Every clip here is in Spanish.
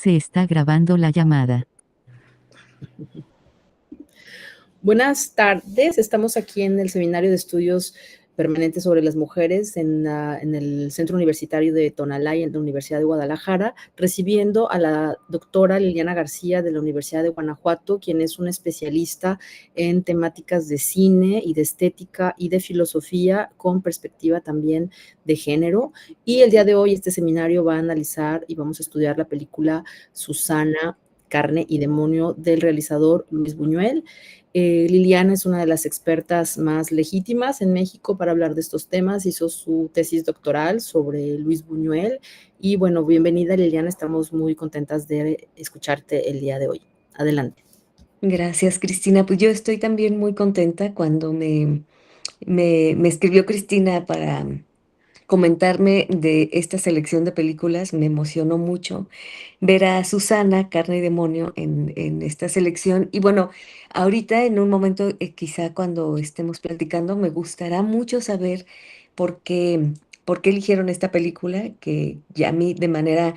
Se está grabando la llamada. Buenas tardes, estamos aquí en el Seminario de Estudios Permanentes sobre las Mujeres en el Centro Universitario de Tonalá, en la Universidad de Guadalajara, recibiendo a la doctora Liliana García de la Universidad de Guanajuato, quien es una especialista en temáticas de cine y de estética y de filosofía con perspectiva también de género. Y el día de hoy este seminario va a analizar y vamos a estudiar la película Susana, Carne y Demonio del realizador Luis Buñuel. Liliana es una de las expertas más legítimas en México para hablar de estos temas, hizo su tesis doctoral sobre Luis Buñuel y bueno, bienvenida Liliana, estamos muy contentas de escucharte el día de hoy. Adelante. Gracias, Cristina. Pues yo estoy también muy contenta cuando me escribió Cristina para comentarme de esta selección de películas. Me emocionó mucho ver a Susana, Carne y Demonio, en esta selección. Y bueno, ahorita en un momento, quizá cuando estemos platicando, me gustará mucho saber por qué, por qué eligieron esta película, que ya a mí de manera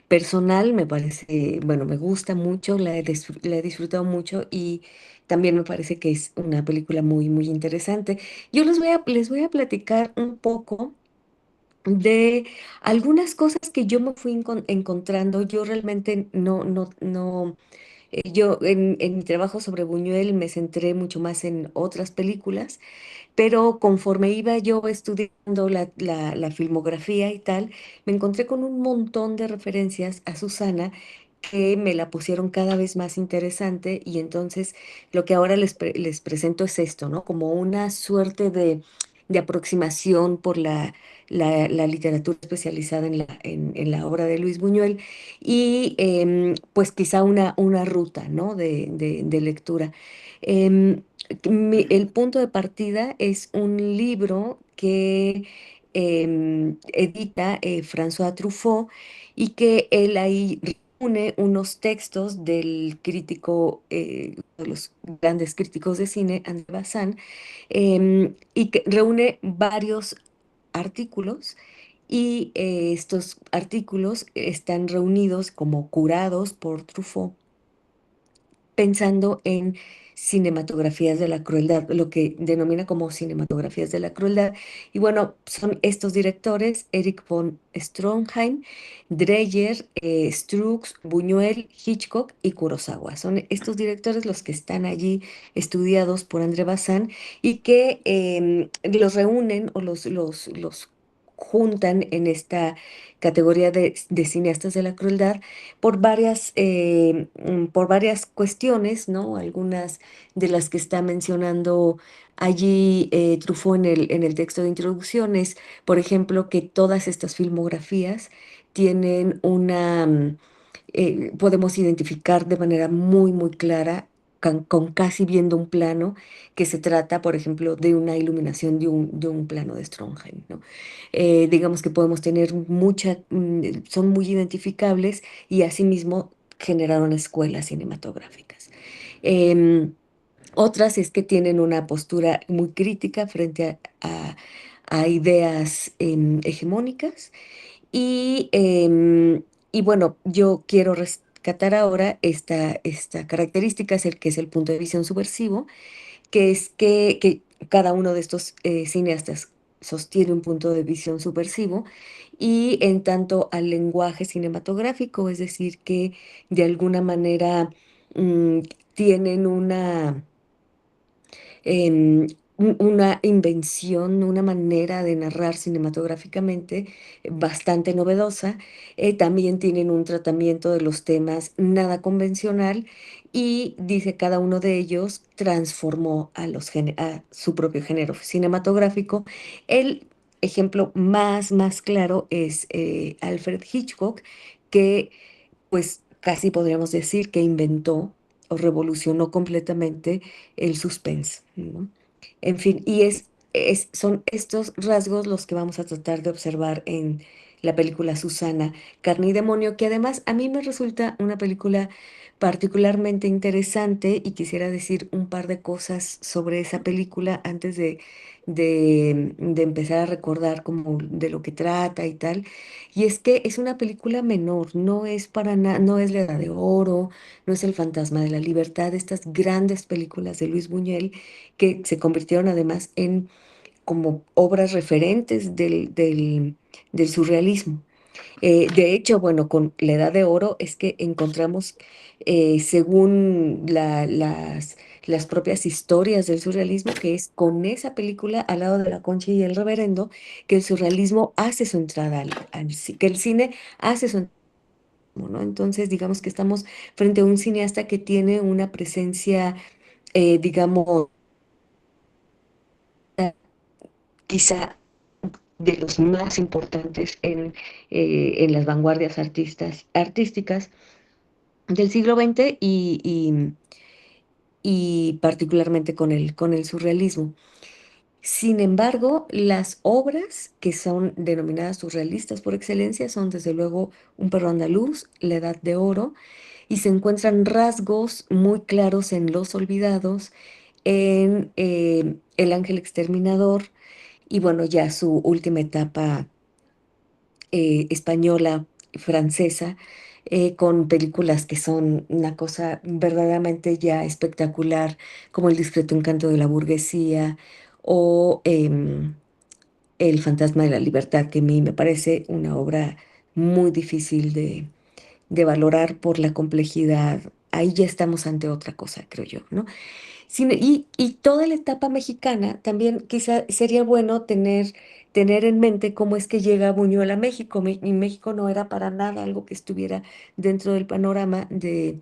personal me parece, bueno, me gusta mucho, la he disfrutado mucho y también me parece que es una película muy, muy interesante. Yo les voy a platicar un poco de algunas cosas que yo me fui encontrando. Yo realmente no, yo en mi trabajo sobre Buñuel me centré mucho más en otras películas, pero conforme iba yo estudiando la filmografía y tal, me encontré con un montón de referencias a Susana que me la pusieron cada vez más interesante y entonces lo que ahora les presento es esto, ¿no? Como una suerte de aproximación por la literatura especializada en la obra de Luis Buñuel y pues quizá una ruta, ¿no? De lectura. Em, el punto de partida es un libro que edita François Truffaut y que él ahí reúne unos textos del crítico, de los grandes críticos de cine, André Bazin, y que reúne varios artículos y estos artículos están reunidos como curados por Truffaut pensando en cinematografías de la crueldad, lo que denomina como cinematografías de la crueldad. Y bueno, son estos directores, Erich von Stroheim, Dreyer, Strux, Buñuel, Hitchcock y Kurosawa. Son estos directores los que están allí estudiados por André Bazin y que los reúnen o los juntan en esta categoría de cineastas de la crueldad por varias cuestiones, ¿no? Algunas de las que está mencionando allí Truffaut en el texto de introducciones, por ejemplo, que todas estas filmografías tienen podemos identificar de manera muy, muy clara, con casi viendo un plano, que se trata, por ejemplo, de una iluminación de un plano de Stroheim, ¿no? Digamos que podemos tener son muy identificables y asimismo generaron escuelas cinematográficas. Em, Otras es que tienen una postura muy crítica frente a ideas hegemónicas y bueno, yo quiero rescatar ahora esta característica, que es el punto de visión subversivo, que es que cada uno de estos cineastas sostiene un punto de visión subversivo y en tanto al lenguaje cinematográfico, es decir, que de alguna manera mm, tienen em, una invención, una manera de narrar cinematográficamente bastante novedosa. También tienen un tratamiento de los temas nada convencional y dice cada uno de ellos transformó a su propio género cinematográfico. El ejemplo más claro es Alfred Hitchcock, que pues casi podríamos decir que inventó o revolucionó completamente el suspense, ¿no? En fin, son estos rasgos los que vamos a tratar de observar en la película Susana, Carne y Demonio, que además a mí me resulta una película particularmente interesante y quisiera decir un par de cosas sobre esa película antes de empezar a recordar como de lo que trata y tal. Y es que es una película menor, no es para nada, no es La Edad de Oro, no es El Fantasma de la Libertad, estas grandes películas de Luis Buñuel que se convirtieron además en como obras referentes del surrealismo. De hecho, bueno, con La Edad de Oro es que encontramos, según las propias historias del surrealismo, que es con esa película al lado de La Concha y el Reverendo, que el surrealismo hace su entrada que el cine hace su entrada, ¿no? Entonces, digamos que estamos frente a un cineasta que tiene una presencia, digamos, quizá de los más importantes en las vanguardias artísticas del siglo XX y particularmente con el surrealismo. Sin embargo, las obras que son denominadas surrealistas por excelencia son desde luego Un perro andaluz, La Edad de Oro, y se encuentran rasgos muy claros en Los Olvidados, en El Ángel Exterminador, y bueno, ya su última etapa española, francesa, con películas que son una cosa verdaderamente ya espectacular, como El discreto encanto de la burguesía o El fantasma de la libertad, que a mí me parece una obra muy difícil de valorar por la complejidad. Ahí ya estamos ante otra cosa, creo yo, ¿no? Y toda la etapa mexicana también quizá sería bueno tener en mente cómo es que llega Buñuel a México. Y México no era para nada algo que estuviera dentro del panorama del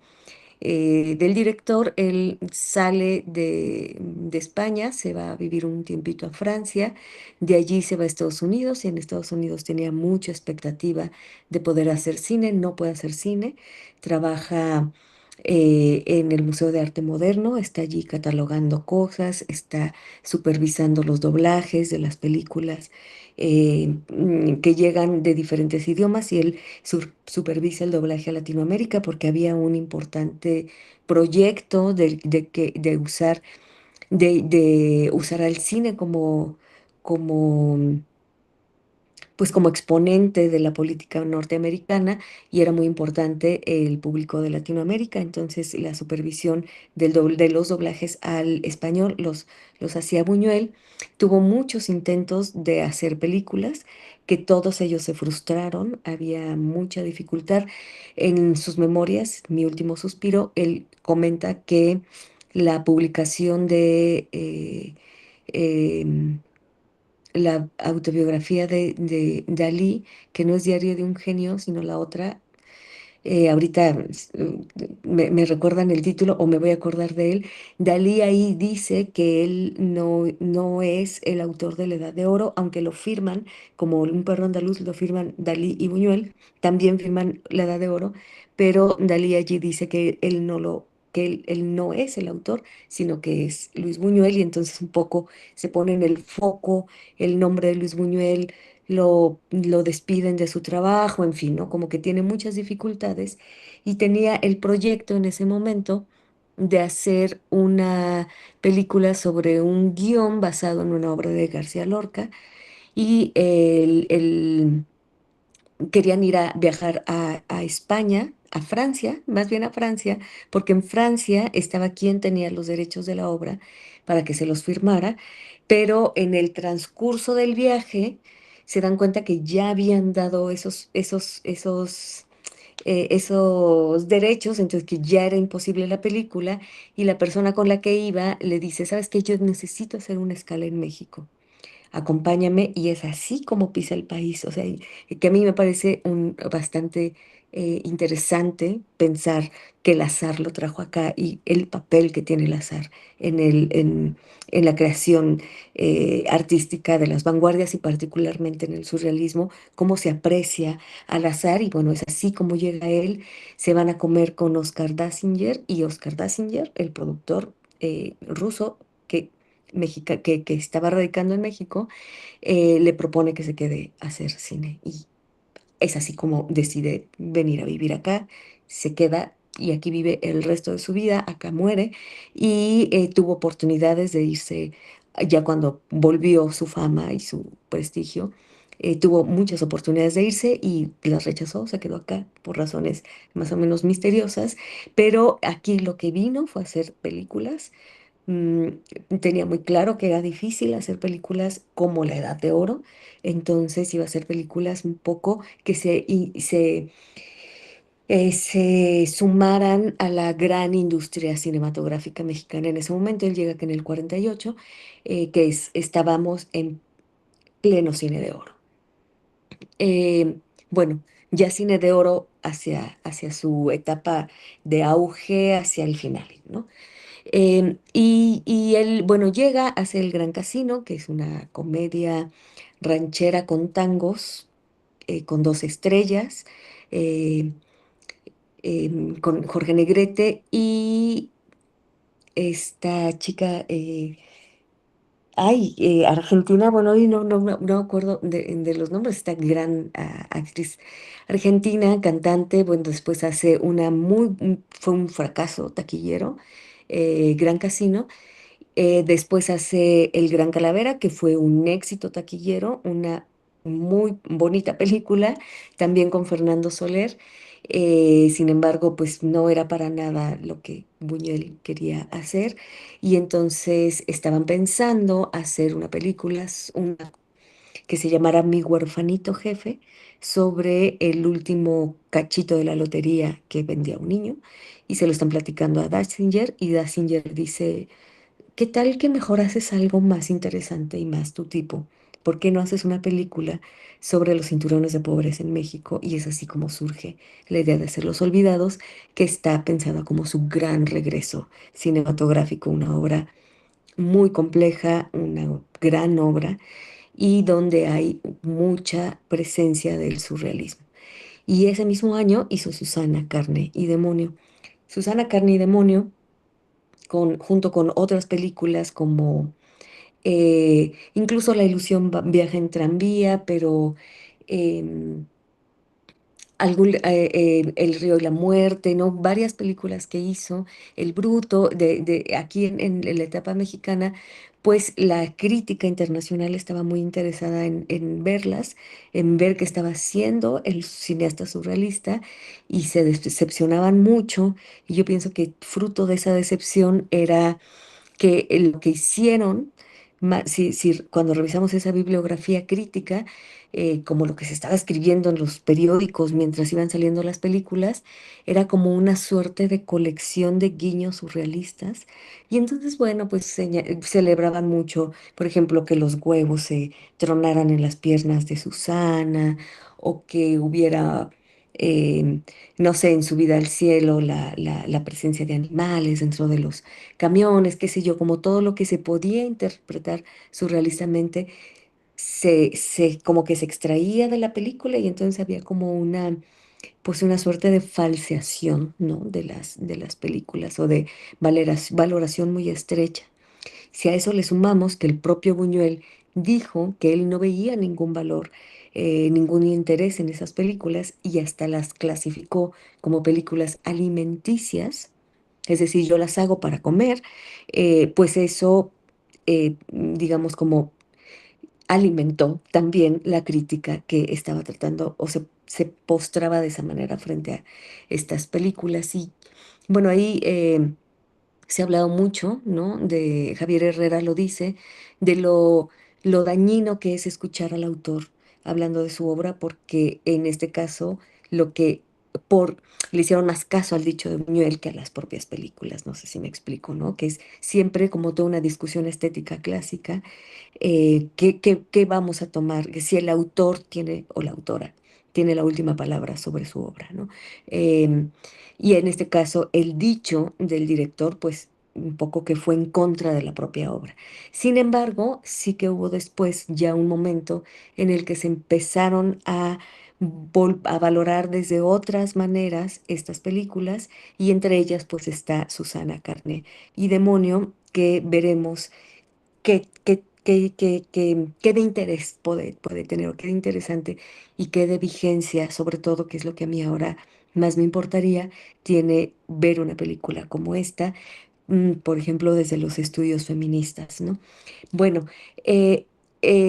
director. Él sale de España, se va a vivir un tiempito a Francia, de allí se va a Estados Unidos y en Estados Unidos tenía mucha expectativa de poder hacer cine, no puede hacer cine, trabaja en el Museo de Arte Moderno, está allí catalogando cosas, está supervisando los doblajes de las películas que llegan de diferentes idiomas y él supervisa el doblaje a Latinoamérica porque había un importante proyecto de usar al cine como pues como exponente de la política norteamericana y era muy importante el público de Latinoamérica, entonces la supervisión de los doblajes al español los hacía Buñuel. Tuvo muchos intentos de hacer películas, que todos ellos se frustraron, había mucha dificultad. En sus memorias, Mi último suspiro, él comenta que la publicación de em, la autobiografía de Dalí, que no es Diario de un genio, sino la otra. Ahorita me recuerdan el título o me voy a acordar de él. Dalí ahí dice que él no es el autor de La Edad de Oro, aunque lo firman como Un perro andaluz, lo firman Dalí y Buñuel, también firman La Edad de Oro, pero Dalí allí dice que él no es el autor, sino que es Luis Buñuel, y entonces un poco se pone en el foco el nombre de Luis Buñuel, lo despiden de su trabajo, en fin, ¿no? Como que tiene muchas dificultades y tenía el proyecto en ese momento de hacer una película sobre un guión basado en una obra de García Lorca y querían viajar a España, a Francia, más bien a Francia, porque en Francia estaba quien tenía los derechos de la obra para que se los firmara, pero en el transcurso del viaje se dan cuenta que ya habían dado esos derechos, entonces que ya era imposible la película y la persona con la que iba le dice, ¿sabes qué? Yo necesito hacer una escala en México, acompáñame, y es así como pisa el país. O sea, y que a mí me parece bastante interesante pensar que el azar lo trajo acá y el papel que tiene el azar en la creación artística de las vanguardias y particularmente en el surrealismo, cómo se aprecia al azar y bueno, es así como llega él. Se van a comer con Oscar Dasinger y Oscar Dasinger, el productor ruso, que que estaba radicando en México, le propone que se quede a hacer cine. Y es así como decide venir a vivir acá, se queda y aquí vive el resto de su vida, acá muere y tuvo oportunidades de irse ya cuando volvió su fama y su prestigio. Tuvo muchas oportunidades de irse y las rechazó, se quedó acá por razones más o menos misteriosas, pero aquí lo que vino fue a hacer películas. Mm, Tenía muy claro que era difícil hacer películas como La Edad de Oro, entonces iba a hacer películas un poco que se sumaran a la gran industria cinematográfica mexicana en ese momento. Él llega que en el 48, estábamos en pleno cine de oro. Eh, bueno, ya cine de oro hacia su etapa de auge, hacia el final, ¿no? Y él, bueno, llega, hace El Gran Casino, que es una comedia ranchera con tangos, con 2 estrellas, eh, con Jorge Negrete y esta chica, argentina, bueno, hoy no me acuerdo de los nombres, esta gran actriz argentina, cantante, bueno, después hace fue un fracaso taquillero, Gran Casino. Después hace El Gran Calavera, que fue un éxito taquillero, una muy bonita película, también con Fernando Soler. Sin embargo, pues no era para nada lo que Buñuel quería hacer. Y entonces estaban pensando hacer una película, una que se llamara Mi huerfanito jefe, sobre el último cachito de la lotería que vendía un niño. Y se lo están platicando a Dasinger y Dasinger dice: ¿qué tal que mejor haces algo más interesante y más tu tipo? ¿Por qué no haces una película sobre los cinturones de pobreza en México? Y es así como surge la idea de hacer Los Olvidados, que está pensada como su gran regreso cinematográfico, una obra muy compleja, una gran obra, y donde hay mucha presencia del surrealismo. Y ese mismo año hizo Susana, Carne y Demonio. Susana, Carne y Demonio, junto con otras películas como incluso La ilusión viaja en tranvía, pero em, El río y la muerte, ¿no? Varias películas que hizo, El Bruto, aquí en la etapa mexicana, pues la crítica internacional estaba muy interesada en verlas, en ver qué estaba haciendo el cineasta surrealista y se decepcionaban mucho. Y yo pienso que fruto de esa decepción era que lo que hicieron, cuando revisamos esa bibliografía crítica, como lo que se estaba escribiendo en los periódicos mientras iban saliendo las películas, era como una suerte de colección de guiños surrealistas. Y entonces, bueno, pues celebraban mucho, por ejemplo, que los huevos se tronaran en las piernas de Susana o que hubiera... eh, no sé, en Subida al cielo, la presencia de animales dentro de los camiones, qué sé yo, como todo lo que se podía interpretar surrealistamente, como que se extraía de la película y entonces había como pues una suerte de falseación, ¿no? De las películas o de valoración muy estrecha. Si a eso le sumamos que el propio Buñuel dijo que él no veía ningún valor, ningún interés en esas películas y hasta las clasificó como películas alimenticias, es decir, yo las hago para comer, pues eso, digamos, como alimentó también la crítica que estaba tratando o se postraba de esa manera frente a estas películas. Y bueno, ahí se ha hablado mucho, ¿no? De Javier Herrera lo dice, de lo dañino que es escuchar al autor hablando de su obra, porque en este caso lo que por le hicieron más caso al dicho de Buñuel que a las propias películas, no sé si me explico, ¿no? Que es siempre como toda una discusión estética clásica, ¿qué vamos a tomar? Que si el autor tiene, o la autora, tiene la última palabra sobre su obra, ¿no? Em, y en este caso, el dicho del director, pues un poco que fue en contra de la propia obra. Sin embargo, sí que hubo después ya un momento en el que se empezaron a valorar desde otras maneras estas películas y entre ellas pues está Susana, Carne y Demonio, que veremos qué de interés puede tener o qué de interesante y qué de vigencia, sobre todo, que es lo que a mí ahora más me importaría, tiene ver una película como esta, por ejemplo, desde los estudios feministas, ¿no? Bueno, eh,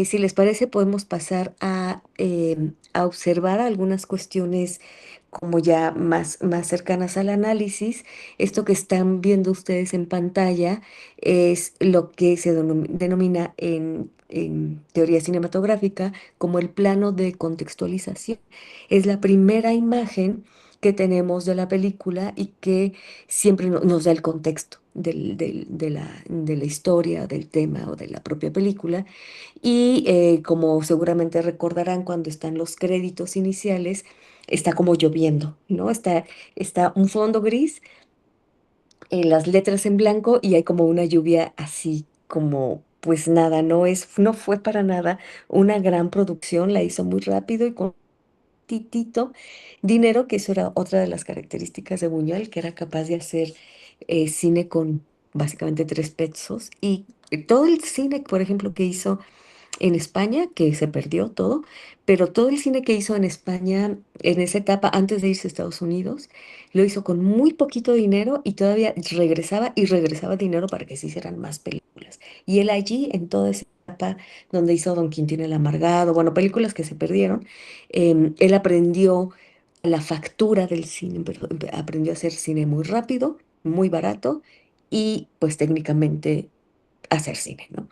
si les parece, podemos pasar a observar algunas cuestiones como ya más cercanas al análisis. Esto que están viendo ustedes en pantalla es lo que se denomina en teoría cinematográfica como el plano de contextualización. Es la primera imagen que tenemos de la película y que siempre nos da el contexto de la historia, del tema o de la propia película. Y como seguramente recordarán, cuando están los créditos iniciales, está como lloviendo, ¿no? Está un fondo gris, las letras en blanco y hay como una lluvia así como, pues nada, no fue para nada una gran producción, la hizo muy rápido y con titito dinero, que eso era otra de las características de Buñuel, que era capaz de hacer cine con básicamente 3 pesos. Y todo el cine, por ejemplo, que hizo en España, que se perdió todo, pero todo el cine que hizo en España en esa etapa antes de irse a Estados Unidos, lo hizo con muy poquito dinero y todavía regresaba y regresaba dinero para que se hicieran más películas. Y él allí, en toda esa etapa donde hizo Don Quintín el Amargado, bueno, películas que se perdieron, él aprendió la factura del cine, pero aprendió a hacer cine muy rápido, muy barato y pues técnicamente hacer cine, ¿no?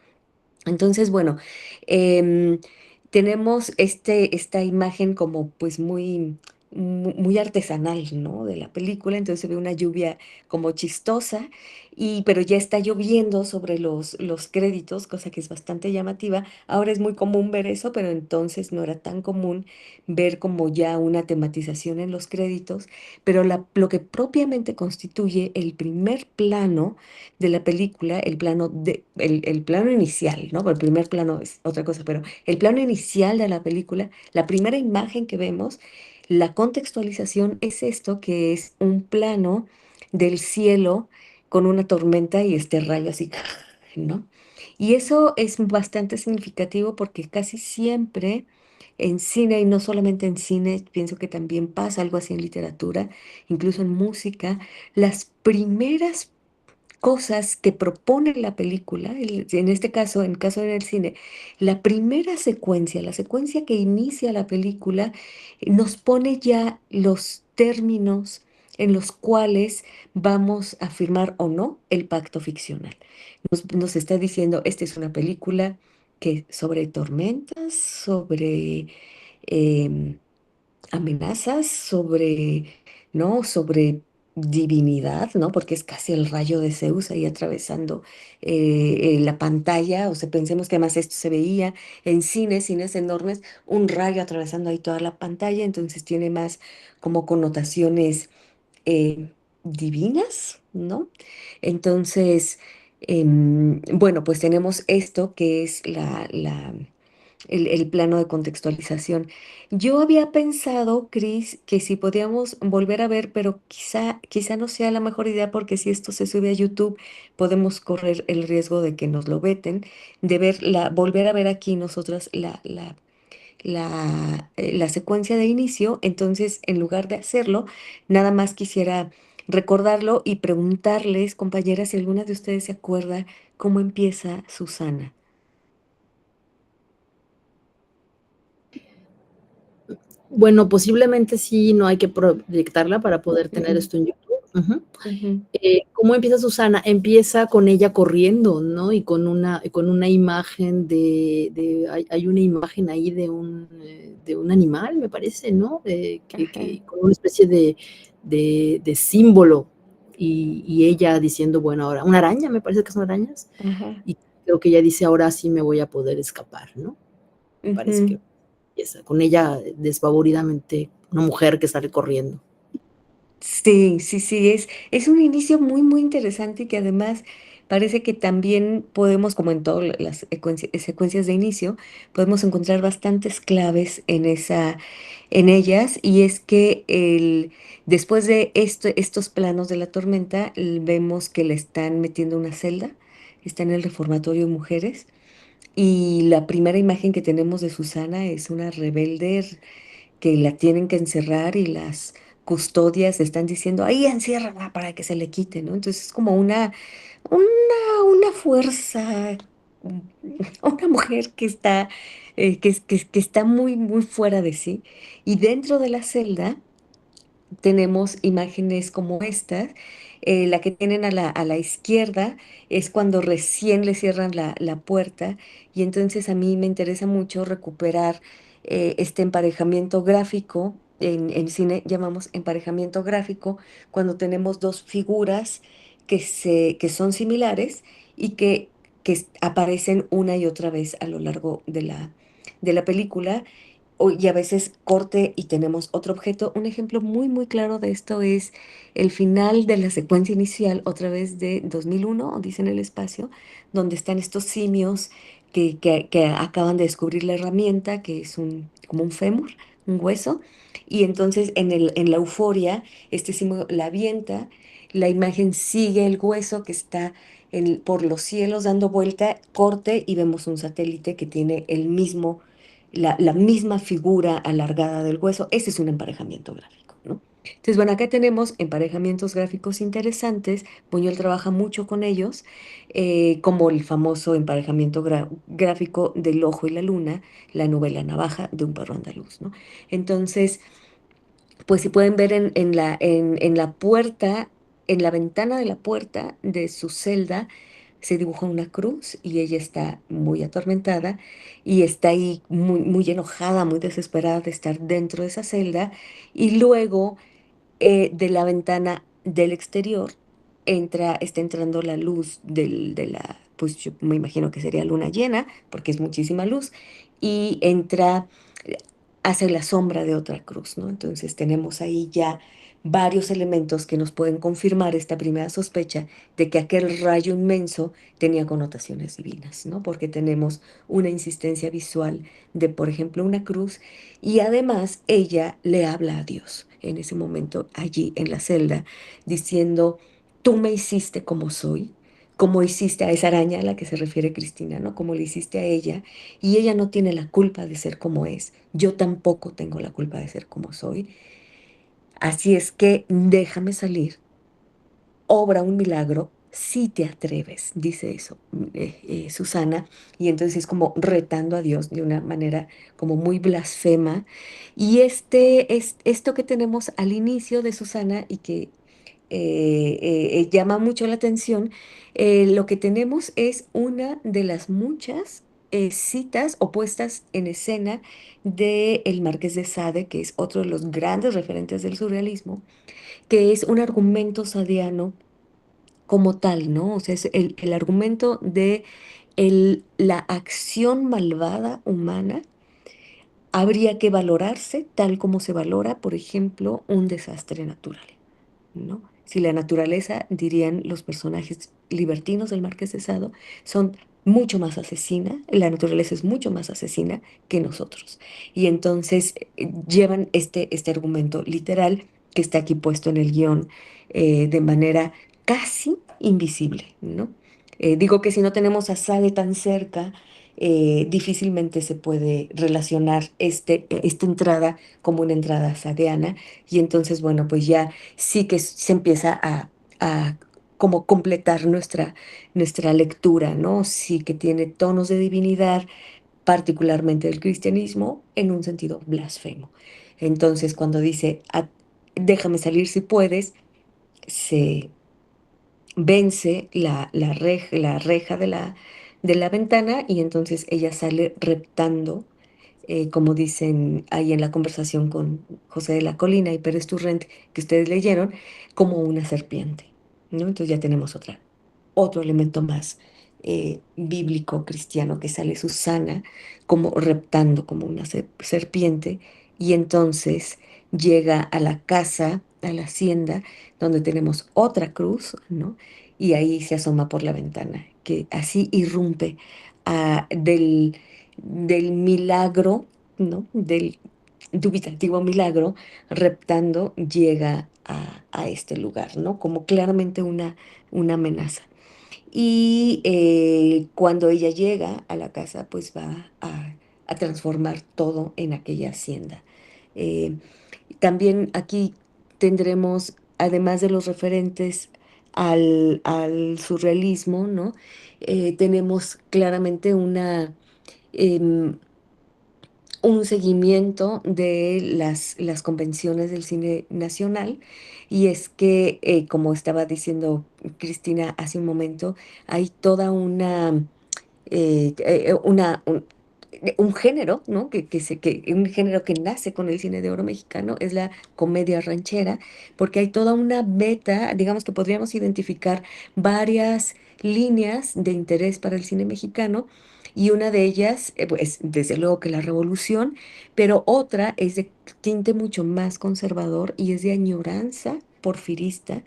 Entonces, bueno, em, tenemos esta imagen como pues muy artesanal, ¿no? De la película, entonces se ve una lluvia como chistosa, pero ya está lloviendo sobre los créditos, cosa que es bastante llamativa. Ahora es muy común ver eso, pero entonces no era tan común ver como ya una tematización en los créditos, pero lo que propiamente constituye el primer plano de la película, el plano inicial, ¿no? Porque el primer plano es otra cosa, pero el plano inicial de la película, la primera imagen que vemos, la contextualización es esto, que es un plano del cielo con una tormenta y este rayo así, ¿no? Y eso es bastante significativo porque casi siempre en cine, y no solamente en cine, pienso que también pasa algo así en literatura, incluso en música, las primeras cosas que propone la película, en este caso, en caso del cine, la primera secuencia, la secuencia que inicia la película, nos pone ya los términos en los cuales vamos a firmar o no el pacto ficcional. Nos está diciendo, esta es una película que sobre tormentas, sobre em, amenazas, ¿no? Sobre divinidad, ¿no? Porque es casi el rayo de Zeus ahí atravesando la pantalla. O sea, pensemos que además esto se veía en cines enormes, un rayo atravesando ahí toda la pantalla, entonces tiene más como connotaciones divinas, ¿no? Entonces, bueno, pues tenemos esto que es el plano de contextualización. Yo había pensado, Cris, que si podíamos volver a ver, pero quizá no sea la mejor idea porque si esto se sube a YouTube, podemos correr el riesgo de que nos lo veten, volver a ver aquí nosotras la secuencia de inicio. Entonces, en lugar de hacerlo, nada más quisiera recordarlo y preguntarles, compañeras, si alguna de ustedes se acuerda cómo empieza Susana. Bueno, posiblemente sí, no hay que proyectarla para poder tener Ujú, esto en YouTube. Ujú. ujú. ¿Cómo empieza Susana? Empieza con ella corriendo, ¿no? Y con una imagen hay una imagen ahí de un animal, me parece, ¿no? Ajá, Con una especie de símbolo. Y ella diciendo, bueno, ahora, una araña, me parece que son arañas. ajá, Y creo que ella dice, ahora sí me voy a poder escapar, ¿no? Me parece ujú. que empieza con ella desfavoridamente, una mujer que sale corriendo. Sí, sí, sí, es un inicio muy interesante y que además parece que también podemos, como en todas las secuencias de inicio, podemos encontrar bastantes claves en ellas, y es que después de estos planos de la tormenta, vemos que le están metiendo una celda, está en el reformatorio de mujeres. Y la primera imagen que tenemos de Susana es una rebelde que la tienen que encerrar y las custodias están diciendo, ahí enciérrala para que se le quite, ¿no? Entonces es como una fuerza, mm, una mujer que está, que está muy, muy fuera de sí. Y dentro de la celda tenemos imágenes como estas. La que tienen a la izquierda es cuando recién le cierran la puerta y entonces a mí me interesa mucho recuperar este emparejamiento gráfico. En cine llamamos emparejamiento gráfico cuando tenemos dos figuras que son similares y aparecen una y otra vez a lo largo de la película y a veces corte y tenemos otro objeto. Un ejemplo muy, muy claro de esto es el final de la secuencia inicial, otra vez de 2001, Odisea en el espacio, donde están estos simios que acaban de descubrir la herramienta, que es como un fémur, un hueso, y entonces en la euforia, este simio la avienta, la imagen sigue el hueso que está por los cielos dando vuelta, corte y vemos un satélite que tiene la misma figura alargada del hueso. Ese es un emparejamiento gráfico, ¿no? Entonces, bueno, acá tenemos emparejamientos gráficos interesantes. Buñuel trabaja mucho con ellos, como el famoso emparejamiento gráfico del ojo y la luna, la novela Navaja de un perro andaluz, ¿no? Entonces, pues si pueden ver en la puerta, en la ventana de la puerta de su celda, se dibuja una cruz y ella está muy atormentada y está ahí muy, muy enojada, muy desesperada de estar dentro de esa celda. Y luego de la ventana del exterior está entrando la luz pues yo me imagino que sería luna llena, porque es muchísima luz, y entra, eh, hace la sombra de otra cruz, ¿no? Entonces tenemos ahí ya varios elementos que nos pueden confirmar esta primera sospecha de que aquel rayo inmenso tenía connotaciones divinas, ¿no? Porque tenemos una insistencia visual de, por ejemplo, una cruz y además ella le habla a Dios en ese momento allí en la celda, diciendo, tú me hiciste como soy, como hiciste a esa araña a la que se refiere Cristina, ¿no? Como le hiciste a ella, y ella no tiene la culpa de ser como es, yo tampoco tengo la culpa de ser como soy, así es que déjame salir, obra un milagro si te atreves, dice eso Susana, y entonces es como retando a Dios de una manera como muy blasfema. Y esto que tenemos al inicio de Susana y que llama mucho la atención, lo que tenemos es una de las muchas citas o puestas en escena de el Marqués de Sade, que es otro de los grandes referentes del surrealismo, que es un argumento sadiano como tal, ¿no? O sea, es el argumento de la acción malvada humana habría que valorarse tal como se valora, por ejemplo, un desastre natural, ¿no? Si la naturaleza, dirían los personajes libertinos del Marqués de Sado, son mucho más asesina, la naturaleza es mucho más asesina que nosotros. Y entonces llevan este argumento literal que está aquí puesto en el guión de manera casi invisible, ¿no? Digo que si no tenemos a Sade tan cerca, difícilmente se puede relacionar esta entrada como una entrada sadeana. Y entonces, bueno, pues ya sí que se empieza a como completar nuestra lectura, ¿no? Sí que tiene tonos de divinidad, particularmente del cristianismo, en un sentido blasfemo. Entonces, cuando dice, déjame salir si puedes, se vence la reja de la ventana y entonces ella sale reptando como dicen ahí en la conversación con José de la Colina y Pérez Turrent, que ustedes leyeron, como una serpiente, ¿no? Entonces ya tenemos otro elemento más bíblico cristiano que sale Susana como reptando como una serpiente y entonces llega a la casa, a la hacienda, donde tenemos otra cruz, ¿no? Y ahí se asoma por la ventana, que así irrumpe del milagro, ¿no? Del dubitativo milagro, reptando, llega a este lugar, ¿no? Como claramente una amenaza. y cuando ella llega a la casa, pues va a transformar todo en aquella hacienda. Eh, También aquí tendremos, además de los referentes al surrealismo, ¿no? Tenemos claramente em, un seguimiento de las convenciones del cine nacional. Y es que, como estaba diciendo Cristina hace un momento, hay toda un género, ¿no? Un género que nace con el cine de oro mexicano, es la comedia ranchera, porque hay toda una beta, digamos que podríamos identificar varias líneas de interés para el cine mexicano, y una de ellas, pues, desde luego que la revolución, pero otra es de tinte mucho más conservador y es de añoranza porfirista,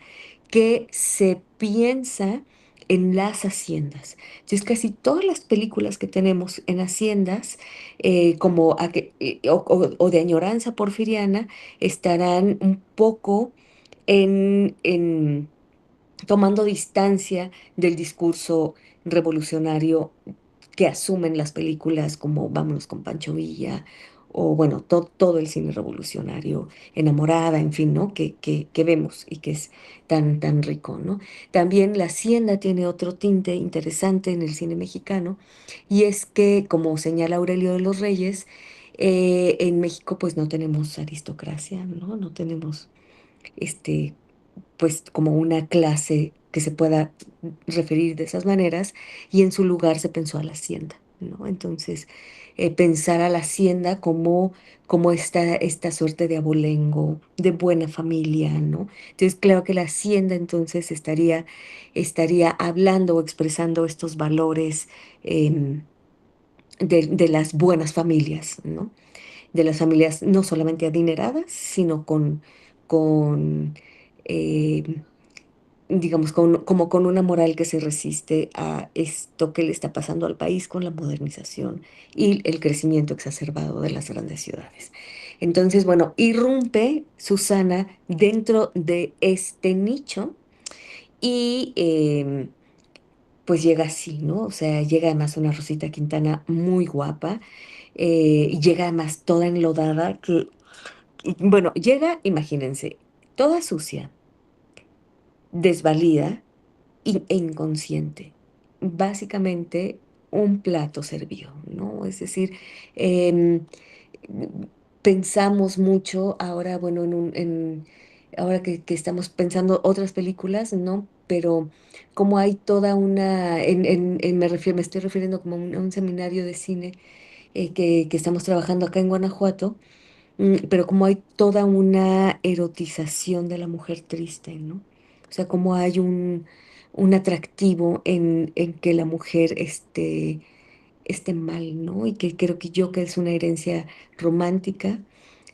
que se piensa en las haciendas. Entonces, casi todas las películas que tenemos en haciendas, o de añoranza porfiriana, estarán un poco en tomando distancia del discurso revolucionario que asumen las películas como Vámonos con Pancho Villa, o bueno, todo el cine revolucionario, Enamorada, en fin, ¿no? Que vemos y que es tan rico, ¿no? También La Hacienda tiene otro tinte interesante en el cine mexicano, y es que, como señala Aurelio de los Reyes, en México pues no tenemos aristocracia, ¿no? No tenemos este pues como una clase que se pueda referir de esas maneras, y en su lugar se pensó a la hacienda, ¿no? Entonces, pensar a la hacienda como esta suerte de abolengo, de buena familia, ¿no? Entonces, claro que la hacienda entonces estaría hablando o expresando estos valores em, de las buenas familias, ¿no? De las familias no solamente adineradas, sino con eh, digamos, como con una moral que se resiste a esto que le está pasando al país con la modernización y el crecimiento exacerbado de las grandes ciudades. Entonces, bueno, irrumpe Susana dentro de este nicho, y pues llega así, ¿no? O sea, llega además una Rosita Quintana muy guapa, y llega además toda enlodada, bueno, llega, imagínense, toda sucia, desvalida e inconsciente. Básicamente un plato servido, ¿no? Es decir, em, pensamos mucho ahora, bueno, ahora que estamos pensando otras películas, ¿no? Pero como hay toda me estoy refiriendo como a un seminario de cine, que estamos trabajando acá en Guanajuato. Pero como hay toda una erotización de la mujer triste, ¿no? O sea, como hay un atractivo en que la mujer esté mal, ¿no? Y que creo que que es una herencia romántica,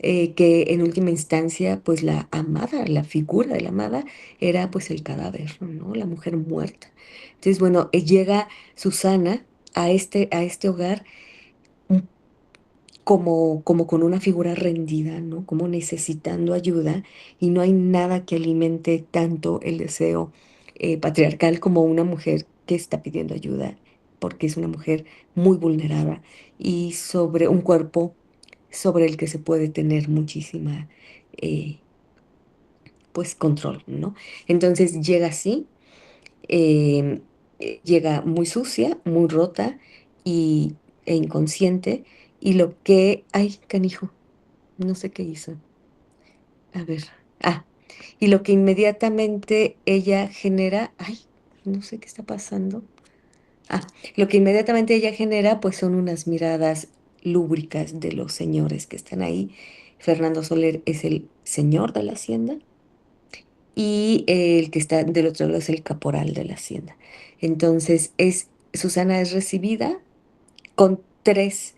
que en última instancia, pues la amada, la figura de la amada era pues el cadáver, ¿no? La mujer muerta. Entonces, bueno, llega Susana a este hogar, como con una figura rendida, ¿no? Como necesitando ayuda, y no hay nada que alimente tanto el deseo patriarcal como una mujer que está pidiendo ayuda, porque es una mujer muy vulnerada y sobre un cuerpo sobre el que se puede tener muchísima, eh, pues, control, ¿no? Entonces llega así, eh, llega muy sucia, muy rota e inconsciente, y ay, canijo, no sé qué hizo. A ver, ah, y lo que inmediatamente ella genera, ay, no sé qué está pasando. Ah, lo que inmediatamente ella genera, pues son unas miradas lúbricas de los señores que están ahí. Fernando Soler es el señor de la hacienda, y el que está del otro lado es el caporal de la hacienda. Entonces, Susana es recibida con tres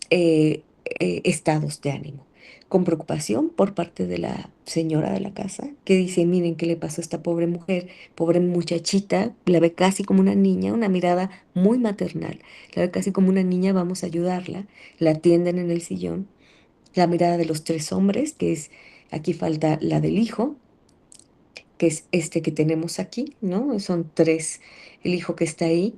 estados de ánimo. Con preocupación por parte de la señora de la casa, que dice, miren qué le pasó a esta pobre mujer, pobre muchachita, la ve casi como una niña, una mirada muy maternal, la ve casi como una niña, vamos a ayudarla, la atienden en el sillón. La mirada de los tres hombres, aquí falta la del hijo, que es este que tenemos aquí, ¿no? Son tres, el hijo que está ahí,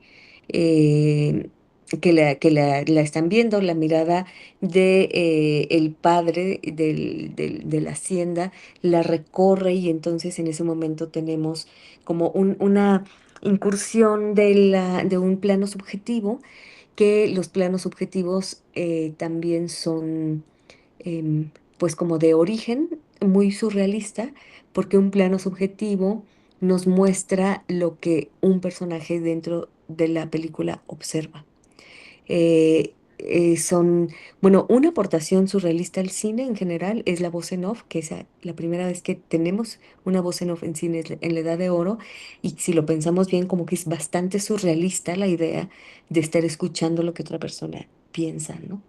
eh, la están viendo, la mirada de el padre de la hacienda la recorre y entonces en ese momento tenemos como una incursión de un plano subjetivo, que los planos subjetivos también son pues como de origen muy surrealista, porque un plano subjetivo nos muestra lo que un personaje dentro de la película observa. Bueno, una aportación surrealista al cine en general es la voz en off, que es la primera vez que tenemos una voz en off en cine es en la Edad de Oro, y si lo pensamos bien, como que es bastante surrealista la idea de estar escuchando lo que otra persona piensa, ¿no?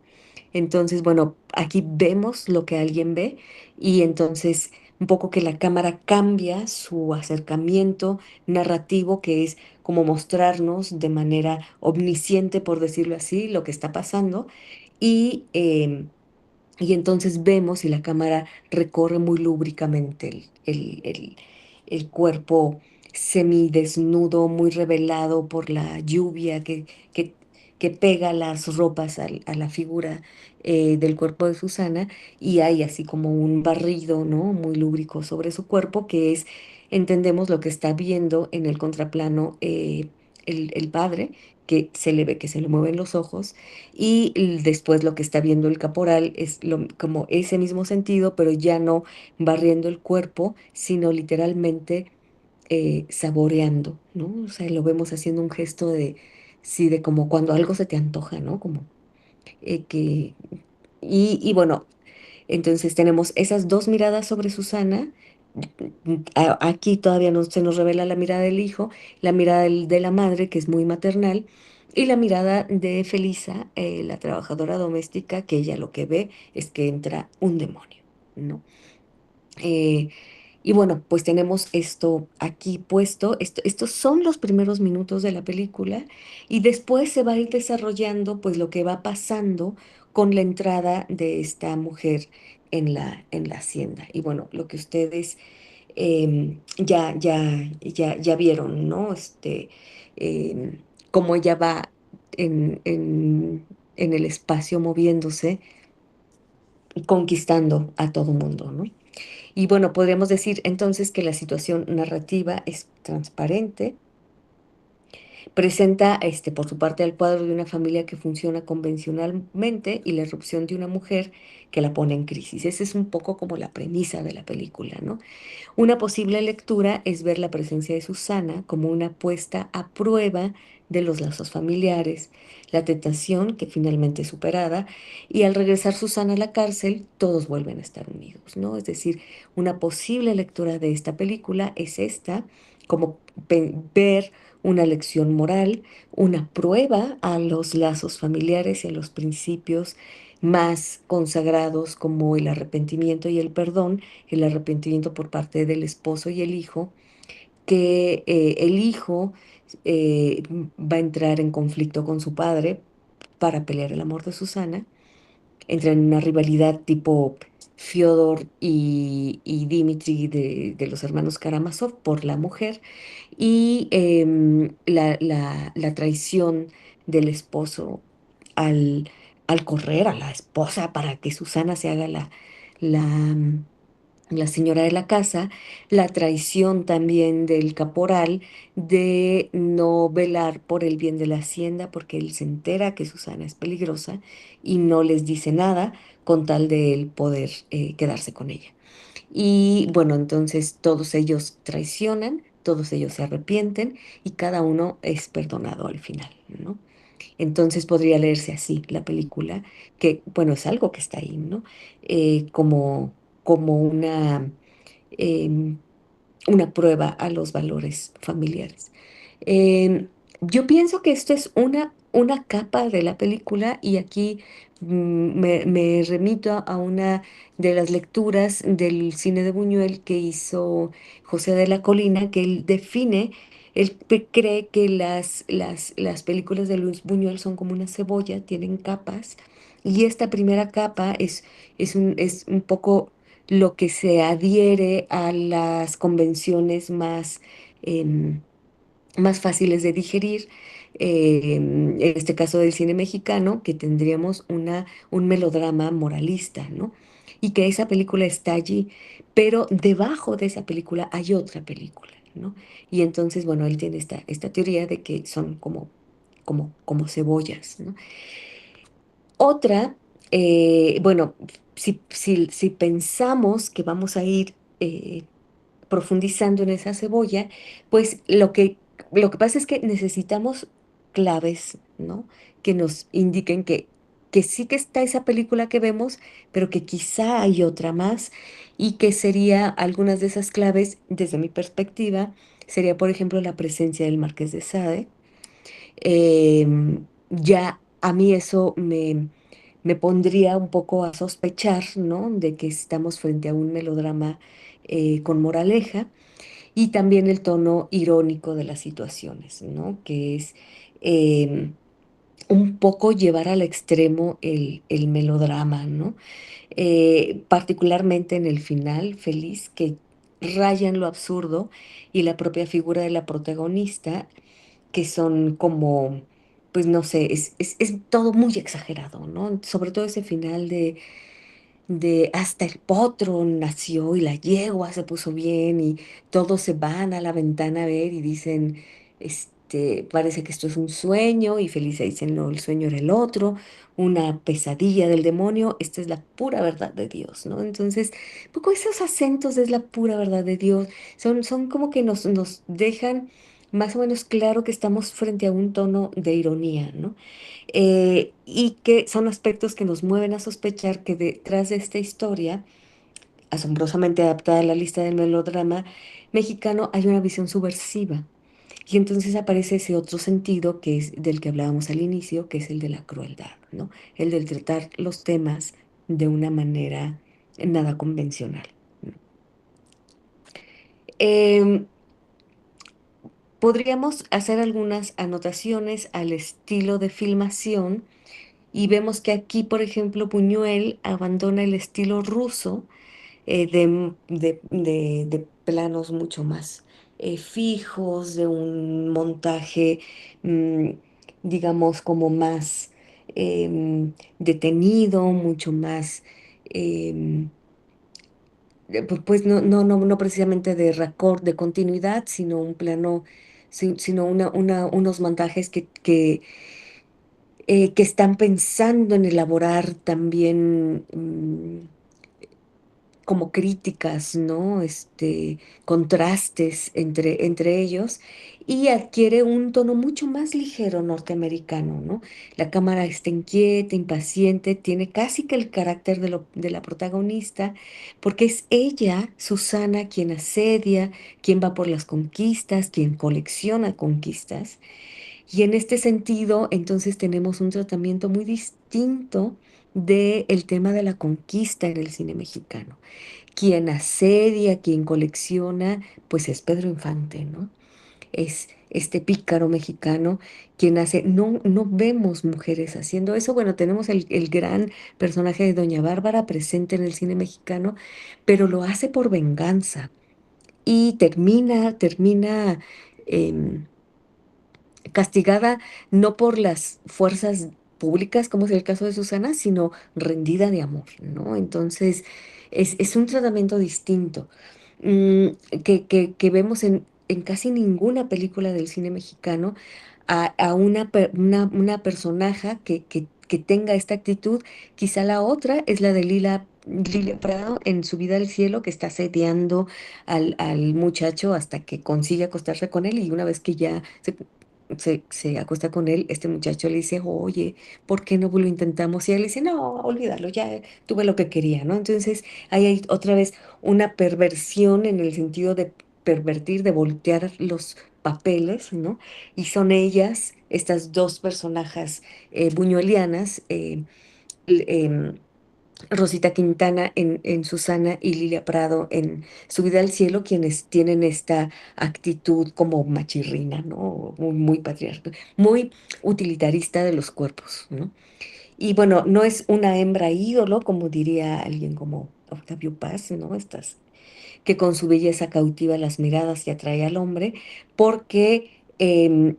Entonces, bueno, aquí vemos lo que alguien ve y entonces un poco que la cámara cambia su acercamiento narrativo, que es como mostrarnos de manera omnisciente, por decirlo así, lo que está pasando. Y, y entonces vemos y la cámara recorre muy lúbricamente el cuerpo semidesnudo, muy revelado por la lluvia que, que pega las ropas a la figura del cuerpo de Susana, y hay así como un barrido, ¿no? Muy lúbrico sobre su cuerpo, que es, entendemos lo que está viendo en el contraplano el padre, que se le ve que se le mueven los ojos y después lo que está viendo el caporal es como ese mismo sentido, pero ya no barriendo el cuerpo, sino literalmente saboreando, ¿no? O sea, lo vemos haciendo un gesto de, sí, de como cuando algo se te antoja, ¿no? Como que... y bueno, entonces tenemos esas dos miradas sobre Susana. Aquí todavía no se nos revela la mirada del hijo, la mirada de la madre, que es muy maternal, y la mirada de Felisa, la trabajadora doméstica, que ella lo que ve es que entra un demonio, ¿no? Eh, y bueno, pues tenemos esto aquí puesto. Estos son los primeros minutos de la película y después se va a ir desarrollando pues lo que va pasando con la entrada de esta mujer en la hacienda. Y bueno, lo que ustedes ya vieron, ¿no? Cómo ella va en el espacio moviéndose y conquistando a todo mundo, ¿no? Y bueno, podríamos decir entonces que la situación narrativa es transparente, presenta por su parte al cuadro de una familia que funciona convencionalmente y la irrupción de una mujer que la pone en crisis. Esa es un poco como la premisa de la película, ¿no? Una posible lectura es ver la presencia de Susana como una puesta a prueba de los lazos familiares, la tentación que finalmente es superada, y al regresar Susana a la cárcel, todos vuelven a estar unidos, ¿no? Es decir, una posible lectura de esta película es esta, como ver una lección moral, una prueba a los lazos familiares y a los principios más consagrados como el arrepentimiento y el arrepentimiento por parte del esposo y el hijo, que el hijo va a entrar en conflicto con su padre para pelear el amor de Susana, entra en una rivalidad tipo Fyodor y Dmitri de los hermanos Karamazov por la mujer, y la traición del esposo al, al correr a la esposa para que Susana se haga la, la señora de la casa, la traición también del caporal de no velar por el bien de la hacienda porque él se entera que Susana es peligrosa y no les dice nada con tal de él poder quedarse con ella. Y bueno, entonces todos ellos traicionan, todos ellos se arrepienten y cada uno es perdonado al final, ¿no? Entonces podría leerse así la película, que bueno, es algo que está ahí, ¿no? Como, como em, una prueba a los valores familiares. Em, yo pienso que esto es una capa de la película y aquí me remito a una de las lecturas del cine de Buñuel que hizo José de la Colina, que él define, cree que las películas de Luis Buñuel son como una cebolla, tienen capas, y esta primera capa es un poco lo que se adhiere a las convenciones em, más fáciles de digerir. En este caso del cine mexicano, que tendríamos un melodrama moralista, ¿no? Y que esa película está allí, pero debajo de esa película hay otra película, ¿no? Y entonces, bueno, él tiene esta teoría de que son como cebollas, ¿no? Otra, bueno, si pensamos que vamos a ir profundizando en esa cebolla, pues lo que pasa es que necesitamos claves, ¿no? Que nos indiquen que sí que está esa película que vemos, pero que quizá hay otra más y que sería algunas de esas claves, desde mi perspectiva, sería, por ejemplo, la presencia del Marqués de Sade. Ya a mí eso me pondría un poco a sospechar, ¿no? De que estamos frente a un melodrama con moraleja y también el tono irónico de las situaciones, ¿no? Que es em, un poco llevar al extremo el melodrama, ¿no? Particularmente en el final, feliz, que rayan lo absurdo y la propia figura de la protagonista, que son como, pues no sé, es todo muy exagerado, ¿no? Sobre todo ese final de hasta el potro nació y la yegua se puso bien y todos se van a la ventana a ver y dicen, parece que esto es un sueño y Felicia dice, no, el sueño era el otro, una pesadilla del demonio, esta es la pura verdad de Dios, ¿no? Entonces, poco esos acentos es la pura verdad de Dios, son como que nos dejan más o menos claro que estamos frente a un tono de ironía, ¿no? Y que son aspectos que nos mueven a sospechar que detrás de esta historia, asombrosamente adaptada a la lista del melodrama mexicano, hay una visión subversiva. Y entonces aparece ese otro sentido que es del que hablábamos al inicio, que es el de la crueldad, ¿no? El del tratar los temas de una manera nada convencional. Em, Podríamos hacer algunas anotaciones al estilo de filmación. Y vemos que aquí, por ejemplo, Buñuel abandona el estilo ruso de planos mucho más fijos, de un montaje, mm, digamos, como más detenido, mucho más, em, pues no precisamente de raccord, de continuidad, sino un plano, sino unos montajes que están pensando en elaborar también como críticas, ¿no? Contrastes entre ellos y adquiere un tono mucho más ligero norteamericano, ¿no? La cámara está inquieta, impaciente, tiene casi que el carácter de la protagonista, porque es ella, Susana, quien asedia, quien va por las conquistas, quien colecciona conquistas. Y en este sentido, entonces tenemos un tratamiento muy distinto del tema de la conquista en el cine mexicano. Quien asedia, quien colecciona, pues es Pedro Infante, ¿no? Es este pícaro mexicano quien hace, no vemos mujeres haciendo eso. Bueno, tenemos el gran personaje de Doña Bárbara presente en el cine mexicano, pero lo hace por venganza y termina em, castigada no por las fuerzas públicas, como es el caso de Susana, sino rendida de amor, ¿no? Entonces, es un tratamiento distinto mm, que vemos en casi ninguna película del cine mexicano a una personaje que tenga esta actitud. Quizá la otra es la de Lilia Prado en Su vida al cielo, que está asediando al muchacho hasta que consigue acostarse con él y una vez que ya se acuesta con él, este muchacho le dice, oye, ¿por qué no lo intentamos? Y él dice, no, olvídalo, ya tuve lo que quería, ¿no? Entonces, ahí hay otra vez una perversión en el sentido de pervertir, de voltear los papeles, ¿no? Y son ellas, estas dos personajes buñuelianas, em, Rosita Quintana en Susana y Lilia Prado en Su vida al cielo, quienes tienen esta actitud como machirrina, ¿no? Muy patriarcal, muy utilitarista de los cuerpos, ¿no? Y bueno, no es una hembra ídolo, como diría alguien como Octavio Paz, ¿no? Estas que con su belleza cautiva las miradas y atrae al hombre, porque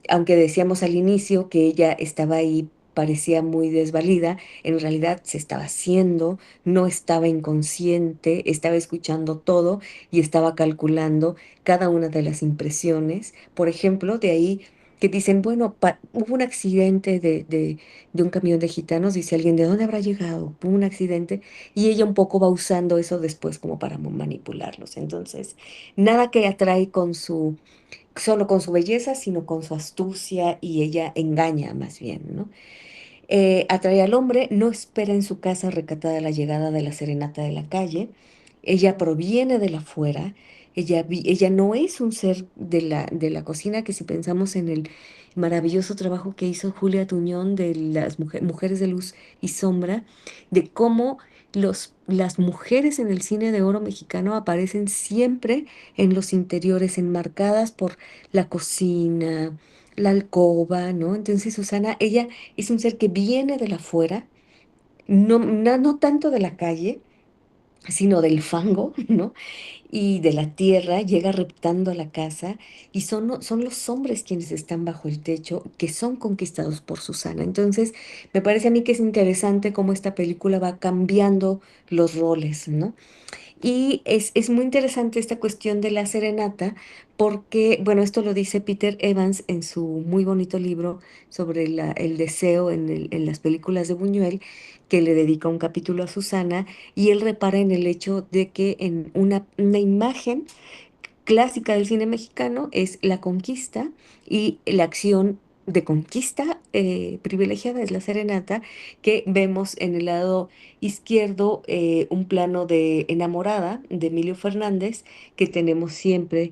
aunque decíamos al inicio que ella estaba ahí, parecía muy desvalida, en realidad se estaba haciendo, no estaba inconsciente, estaba escuchando todo y estaba calculando cada una de las impresiones. Por ejemplo, de ahí que dicen, bueno, hubo un accidente de un camión de gitanos, dice alguien, ¿de dónde habrá llegado? Hubo un accidente y ella un poco va usando eso después como para manipularlos. Entonces, nada que atrae solo con su belleza, sino con su astucia y ella engaña más bien, ¿no? Atrae al hombre, no espera en su casa recatada la llegada de la serenata de la calle. Ella proviene de la afuera. Ella no es un ser de la cocina, que si pensamos en el maravilloso trabajo que hizo Julia Tuñón de las mujeres de luz y sombra, de cómo las mujeres en el cine de oro mexicano aparecen siempre en los interiores, enmarcadas por la cocina, la alcoba, ¿no? Entonces Susana, ella es un ser que viene de la afuera, no tanto de la calle, sino del fango, ¿no? Y de la tierra, llega reptando a la casa y son los hombres quienes están bajo el techo que son conquistados por Susana. Entonces, me parece a mí que es interesante cómo esta película va cambiando los roles, ¿no? Y es muy interesante esta cuestión de la serenata, porque, bueno, esto lo dice Peter Evans en su muy bonito libro sobre el deseo en las películas de Buñuel, que le dedica un capítulo a Susana, y él repara en el hecho de que en una imagen clásica del cine mexicano es la conquista y la acción de conquista privilegiada es la serenata, que vemos en el lado izquierdo un plano de enamorada de Emilio Fernández, que tenemos siempre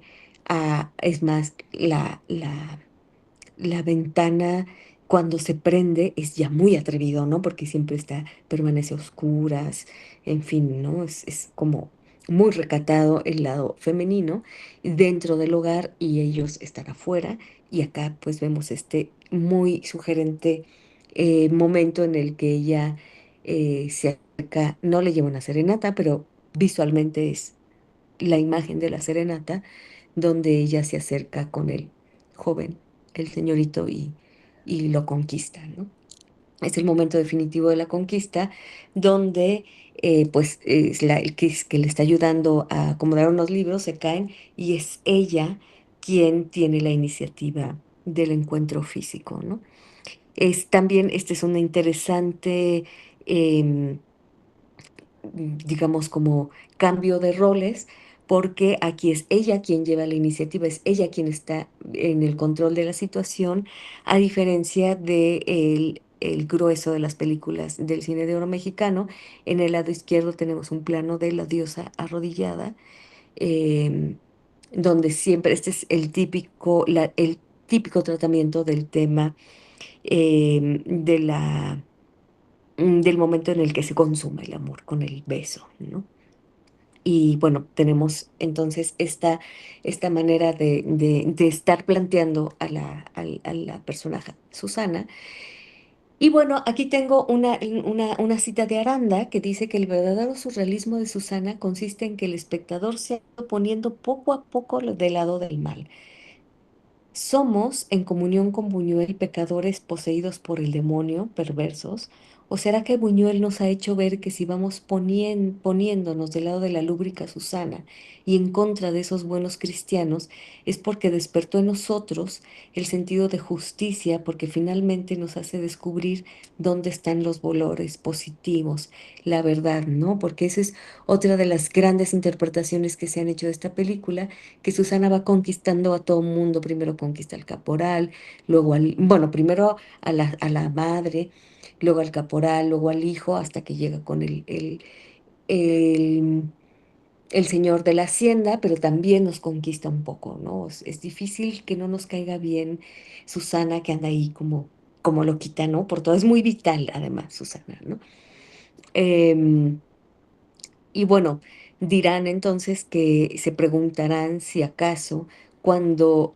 es más, la ventana cuando se prende es ya muy atrevido, ¿no? Porque siempre permanece a oscuras, en fin, ¿no? Es como muy recatado el lado femenino dentro del hogar y ellos están afuera. Y acá pues vemos este muy sugerente momento en el que ella se acerca, no le lleva una serenata, pero visualmente es la imagen de la serenata, donde ella se acerca con el joven, el señorito, y lo conquista, ¿no? Es el momento definitivo de la conquista, donde pues es el que le está ayudando a acomodar unos libros, se caen, y es ella quien tiene la iniciativa del encuentro físico, ¿no? También, este es una interesante, em, digamos, como cambio de roles, porque aquí es ella quien lleva la iniciativa, es ella quien está en el control de la situación, a diferencia de el grueso de las películas del cine de oro mexicano. En el lado izquierdo tenemos un plano de la diosa arrodillada, em, donde siempre este es el típico tratamiento del tema del momento en el que se consuma el amor con el beso, ¿no? Y bueno, tenemos entonces esta manera de estar planteando a la personaje Susana. Y bueno, aquí tengo una cita de Aranda que dice que el verdadero surrealismo de Susana consiste en que el espectador se ha ido poniendo poco a poco del lado del mal. ¿Somos, en comunión con Buñuel, pecadores poseídos por el demonio, perversos? ¿O será que Buñuel nos ha hecho ver que si vamos poniéndonos del lado de la lúbrica Susana y en contra de esos buenos cristianos, es porque despertó en nosotros el sentido de justicia, porque finalmente nos hace descubrir dónde están los valores positivos, la verdad, ¿no? Porque esa es otra de las grandes interpretaciones que se han hecho de esta película, que Susana va conquistando a todo mundo. Primero conquista al caporal, luego bueno, primero a la madre, luego al caporal, luego al hijo, hasta que llega con el, el señor de la hacienda, pero también nos conquista un poco, ¿no? Es difícil que no nos caiga bien Susana, que anda ahí como loquita, ¿no? Por todo, es muy vital además, Susana, ¿no? Em, y bueno, dirán entonces que se preguntarán si acaso cuando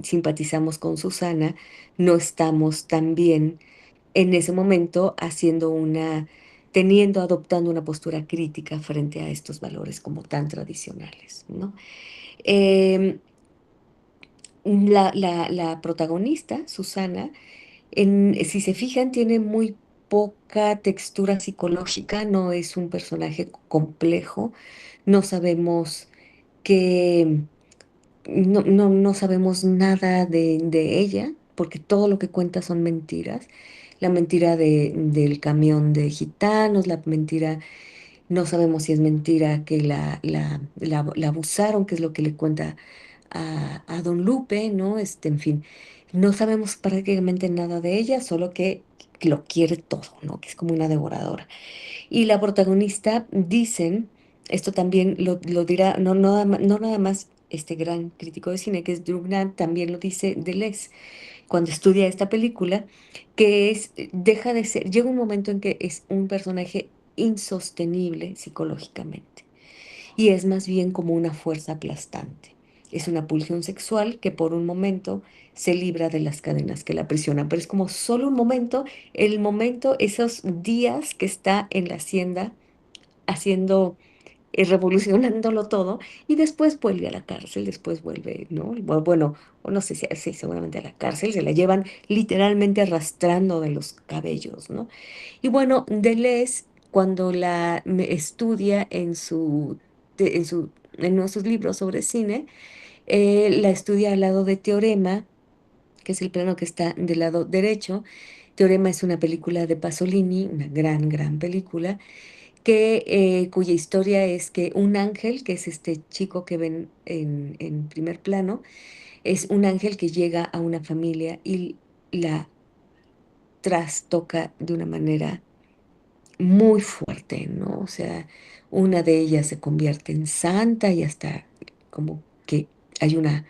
simpatizamos con Susana no estamos también en ese momento haciendo adoptando una postura crítica frente a estos valores como tan tradicionales, ¿no? Em, la protagonista, Susana, si se fijan, tiene muy poca textura psicológica, no es un personaje complejo, no sabemos qué, no sabemos nada de ella, porque todo lo que cuenta son mentiras. La mentira del camión de gitanos, la mentira, no sabemos si es mentira que la abusaron, que es lo que le cuenta a don Lupe, ¿no? En fin, no sabemos prácticamente nada de ella, solo que lo quiere todo, ¿no? Que es como una devoradora. Y la protagonista, dicen, esto también lo dirá, no nada más este gran crítico de cine, que es Drugnan, también lo dice Deleuze cuando estudia esta película, que deja de ser, llega un momento en que es un personaje insostenible psicológicamente y es más bien como una fuerza aplastante. Es una pulsión sexual que por un momento se libra de las cadenas que la aprisionan, pero es como solo un momento, el momento, esos días que está en la hacienda haciendo, revolucionándolo todo, y después vuelve a la cárcel, después vuelve, ¿no? Bueno, o no sé si, sí, seguramente a la cárcel, se la llevan literalmente arrastrando de los cabellos, ¿no? Y bueno, Deleuze, cuando estudia en uno de sus libros sobre cine, la estudia al lado de Teorema, que es el plano que está del lado derecho. Teorema es una película de Pasolini, una gran, gran película, cuya historia es que un ángel, que es este chico que ven en primer plano, es un ángel que llega a una familia y la trastoca de una manera muy fuerte, ¿no? O sea, una de ellas se convierte en santa y hasta como que hay una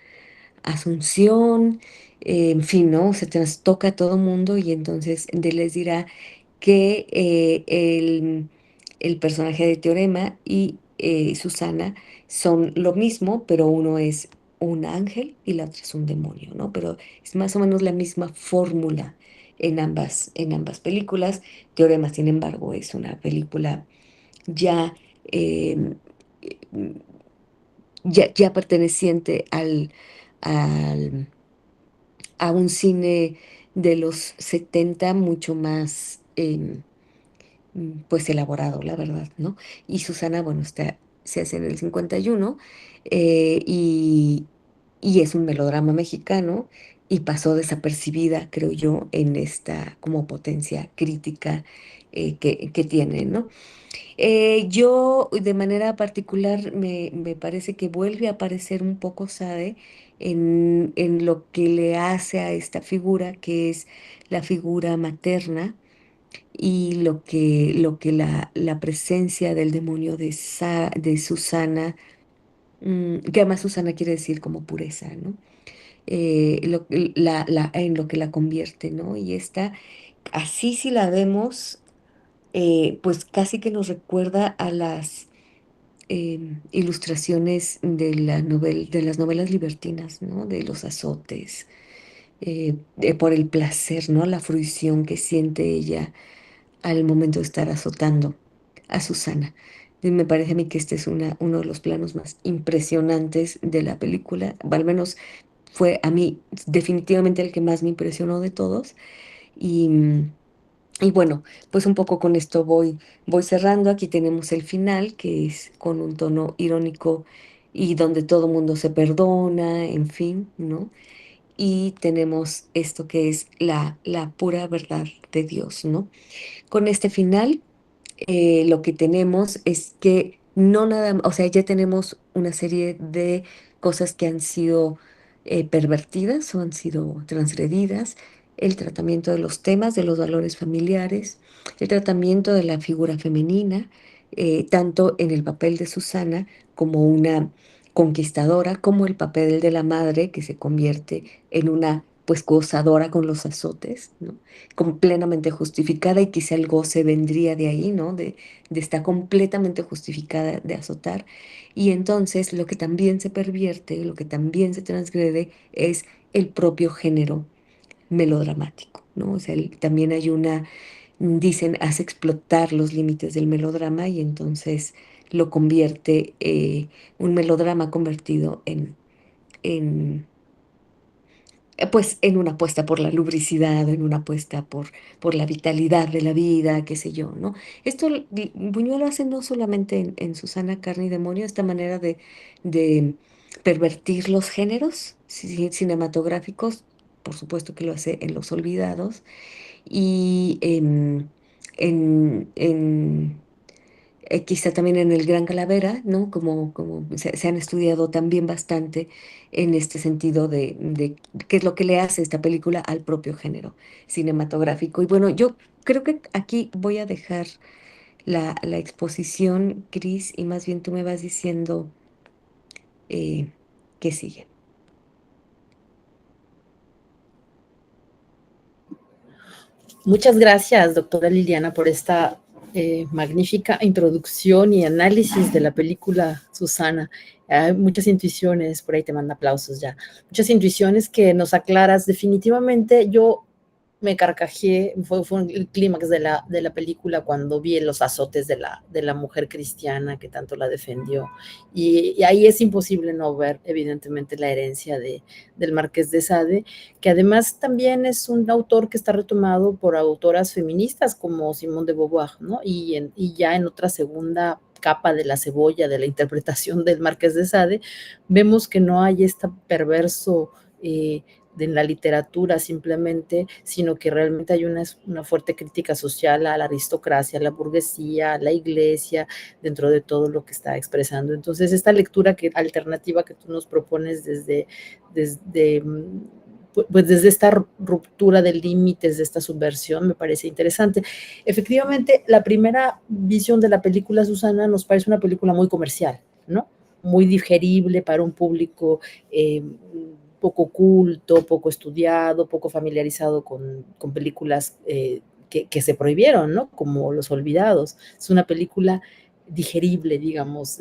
asunción, en fin, ¿no? Se trastoca a todo mundo y entonces les dirá que el personaje de Teorema y Susana son lo mismo, pero uno es un ángel y la otra es un demonio, ¿no? Pero es más o menos la misma fórmula en ambas películas. Teorema, sin embargo, es una película ya, eh, ya perteneciente al, a un cine de los 70 mucho más pues elaborado, la verdad, ¿no? Y Susana, bueno, se hace en el 51 y es un melodrama mexicano y pasó desapercibida, creo yo, en esta como potencia crítica que tiene, ¿no? Yo, de manera particular, me parece que vuelve a aparecer un poco Sade en lo que le hace a esta figura, que es la figura materna, y lo que la presencia del demonio de Susana, que además Susana quiere decir como pureza, ¿no? En lo que la convierte, ¿no? Y esta, así si la vemos, pues casi que nos recuerda a las ilustraciones de las novelas libertinas, ¿no? De los azotes, por el placer, ¿no? La fruición que siente ella al momento de estar azotando a Susana. Y me parece a mí que este es uno de los planos más impresionantes de la película, o al menos fue a mí definitivamente el que más me impresionó de todos. Y, y bueno, pues un poco con esto voy cerrando. Aquí tenemos el final, que es con un tono irónico y donde todo mundo se perdona, en fin, ¿no? Y tenemos esto que es la pura verdad de Dios, ¿no? Con este final, lo que tenemos es que no nada, o sea, ya tenemos una serie de cosas que han sido pervertidas o han sido transgredidas, el tratamiento de los temas, de los valores familiares, el tratamiento de la figura femenina, tanto en el papel de Susana como una conquistadora, como el papel de la madre que se convierte en una pues gozadora con los azotes, ¿no? Plenamente justificada y quizá el goce vendría de ahí, ¿no? De estar completamente justificada de azotar. Y entonces lo que también se pervierte, lo que también se transgrede es el propio género melodramático, ¿no? O sea, también hay dicen, hace explotar los límites del melodrama y entonces lo convierte, un melodrama convertido en, pues en una apuesta por la lubricidad, en una apuesta por la vitalidad de la vida, qué sé yo, ¿no? Esto Buñuel lo hace no solamente en Susana, Carne y Demonio, esta manera de pervertir los géneros cinematográficos, por supuesto que lo hace en Los Olvidados, y en quizá también en el Gran Calavera, ¿no? Como se han estudiado también bastante en este sentido de qué es lo que le hace esta película al propio género cinematográfico. Y bueno, yo creo que aquí voy a dejar la exposición, Cris, y más bien tú me vas diciendo eh, qué sigue. Muchas gracias, doctora Liliana, por esta magnífica introducción y análisis de la película Susana. Hay muchas intuiciones, por ahí te manda aplausos ya, muchas intuiciones que nos aclaras. Definitivamente yo me carcajeé, fue el clímax de la película cuando vi los azotes de la mujer cristiana que tanto la defendió. Y ahí es imposible no ver, evidentemente, la herencia del Marqués de Sade, que además también es un autor que está retomado por autoras feministas como Simone de Beauvoir, ¿no? Y ya en otra segunda capa de la cebolla de la interpretación del Marqués de Sade, vemos que no hay este perverso de la literatura simplemente, sino que realmente hay una fuerte crítica social a la aristocracia, a la burguesía, a la iglesia, dentro de todo lo que está expresando. Entonces, esta lectura alternativa que tú nos propones desde pues desde esta ruptura de límites, de esta subversión, me parece interesante. Efectivamente, la primera visión de la película Susana nos parece una película muy comercial, ¿no? Muy digerible para un público poco culto, poco estudiado, poco familiarizado con películas que se prohibieron, ¿no? Como Los Olvidados. Es una película digerible, digamos,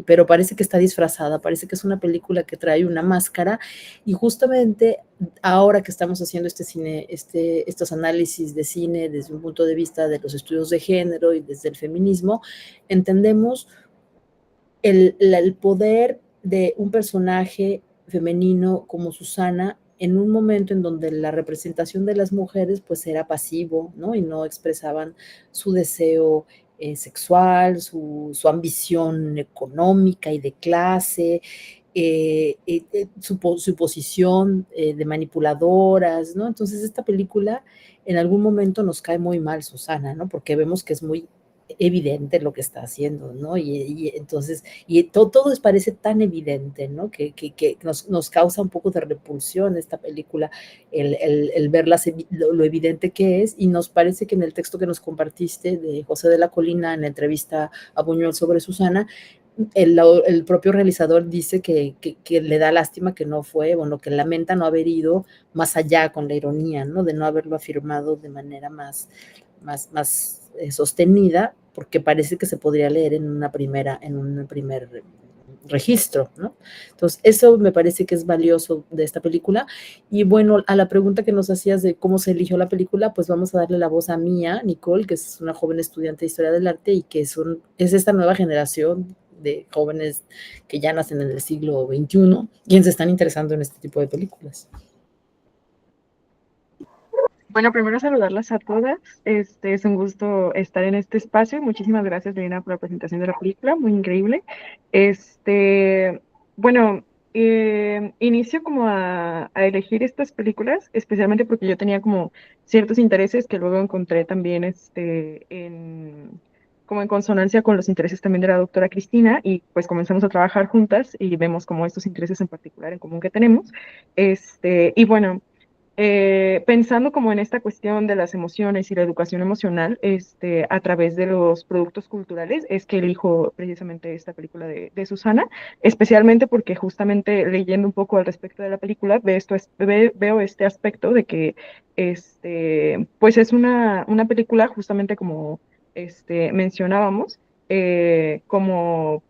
pero parece que está disfrazada, parece que es una película que trae una máscara y justamente ahora que estamos haciendo estos análisis de cine desde un punto de vista de los estudios de género y desde el feminismo, entendemos el poder de un personaje femenino como Susana en un momento en donde la representación de las mujeres pues era pasivo, ¿no? Y no expresaban su deseo sexual, su ambición económica y de clase, su posición de manipuladoras, ¿no? Entonces esta película en algún momento nos cae muy mal Susana, ¿no? Porque vemos que es muy evidente lo que está haciendo, ¿no? Y entonces, todo parece tan evidente, ¿no? Que nos causa un poco de repulsión esta película, ver lo evidente que es, y nos parece que en el texto que nos compartiste de José de la Colina, en la entrevista a Buñuel sobre Susana, el propio realizador dice que le da lástima que no fue, bueno, que lamenta no haber ido más allá con la ironía, ¿no? De no haberlo afirmado de manera más sostenida, porque parece que se podría leer en un primer registro, ¿no? Entonces, eso me parece que es valioso de esta película. Y bueno, a la pregunta que nos hacías de cómo se eligió la película, pues vamos a darle la voz a Mía, Nicole, que es una joven estudiante de Historia del Arte y que es esta nueva generación de jóvenes que ya nacen en el siglo XXI, quienes se están interesando en este tipo de películas. Bueno, primero saludarlas a todas. Es un gusto estar en este espacio. Muchísimas gracias, Lina, por la presentación de la película, muy increíble. Bueno, inicio como a elegir estas películas, especialmente porque yo tenía como ciertos intereses que luego encontré también como en consonancia con los intereses también de la doctora Cristina, y pues comenzamos a trabajar juntas y vemos como estos intereses en particular en común que tenemos. Y bueno, pensando como en esta cuestión de las emociones y la educación emocional, a través de los productos culturales, es que elijo precisamente esta película de Susana, especialmente porque justamente leyendo un poco al respecto de la película, veo este aspecto de que, pues es una película justamente como mencionábamos, como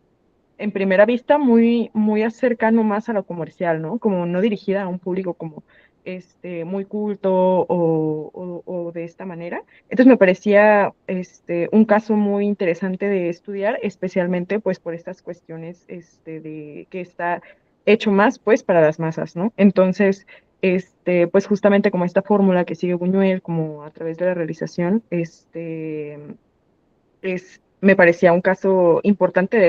en primera vista muy, muy cercano más a lo comercial, ¿no? Como no dirigida a un público como muy culto o de esta manera. Entonces me parecía un caso muy interesante de estudiar, especialmente pues por estas cuestiones de que está hecho más pues para las masas, ¿no? Entonces, pues justamente como esta fórmula que sigue Buñuel, como a través de la realización, me parecía un caso importante de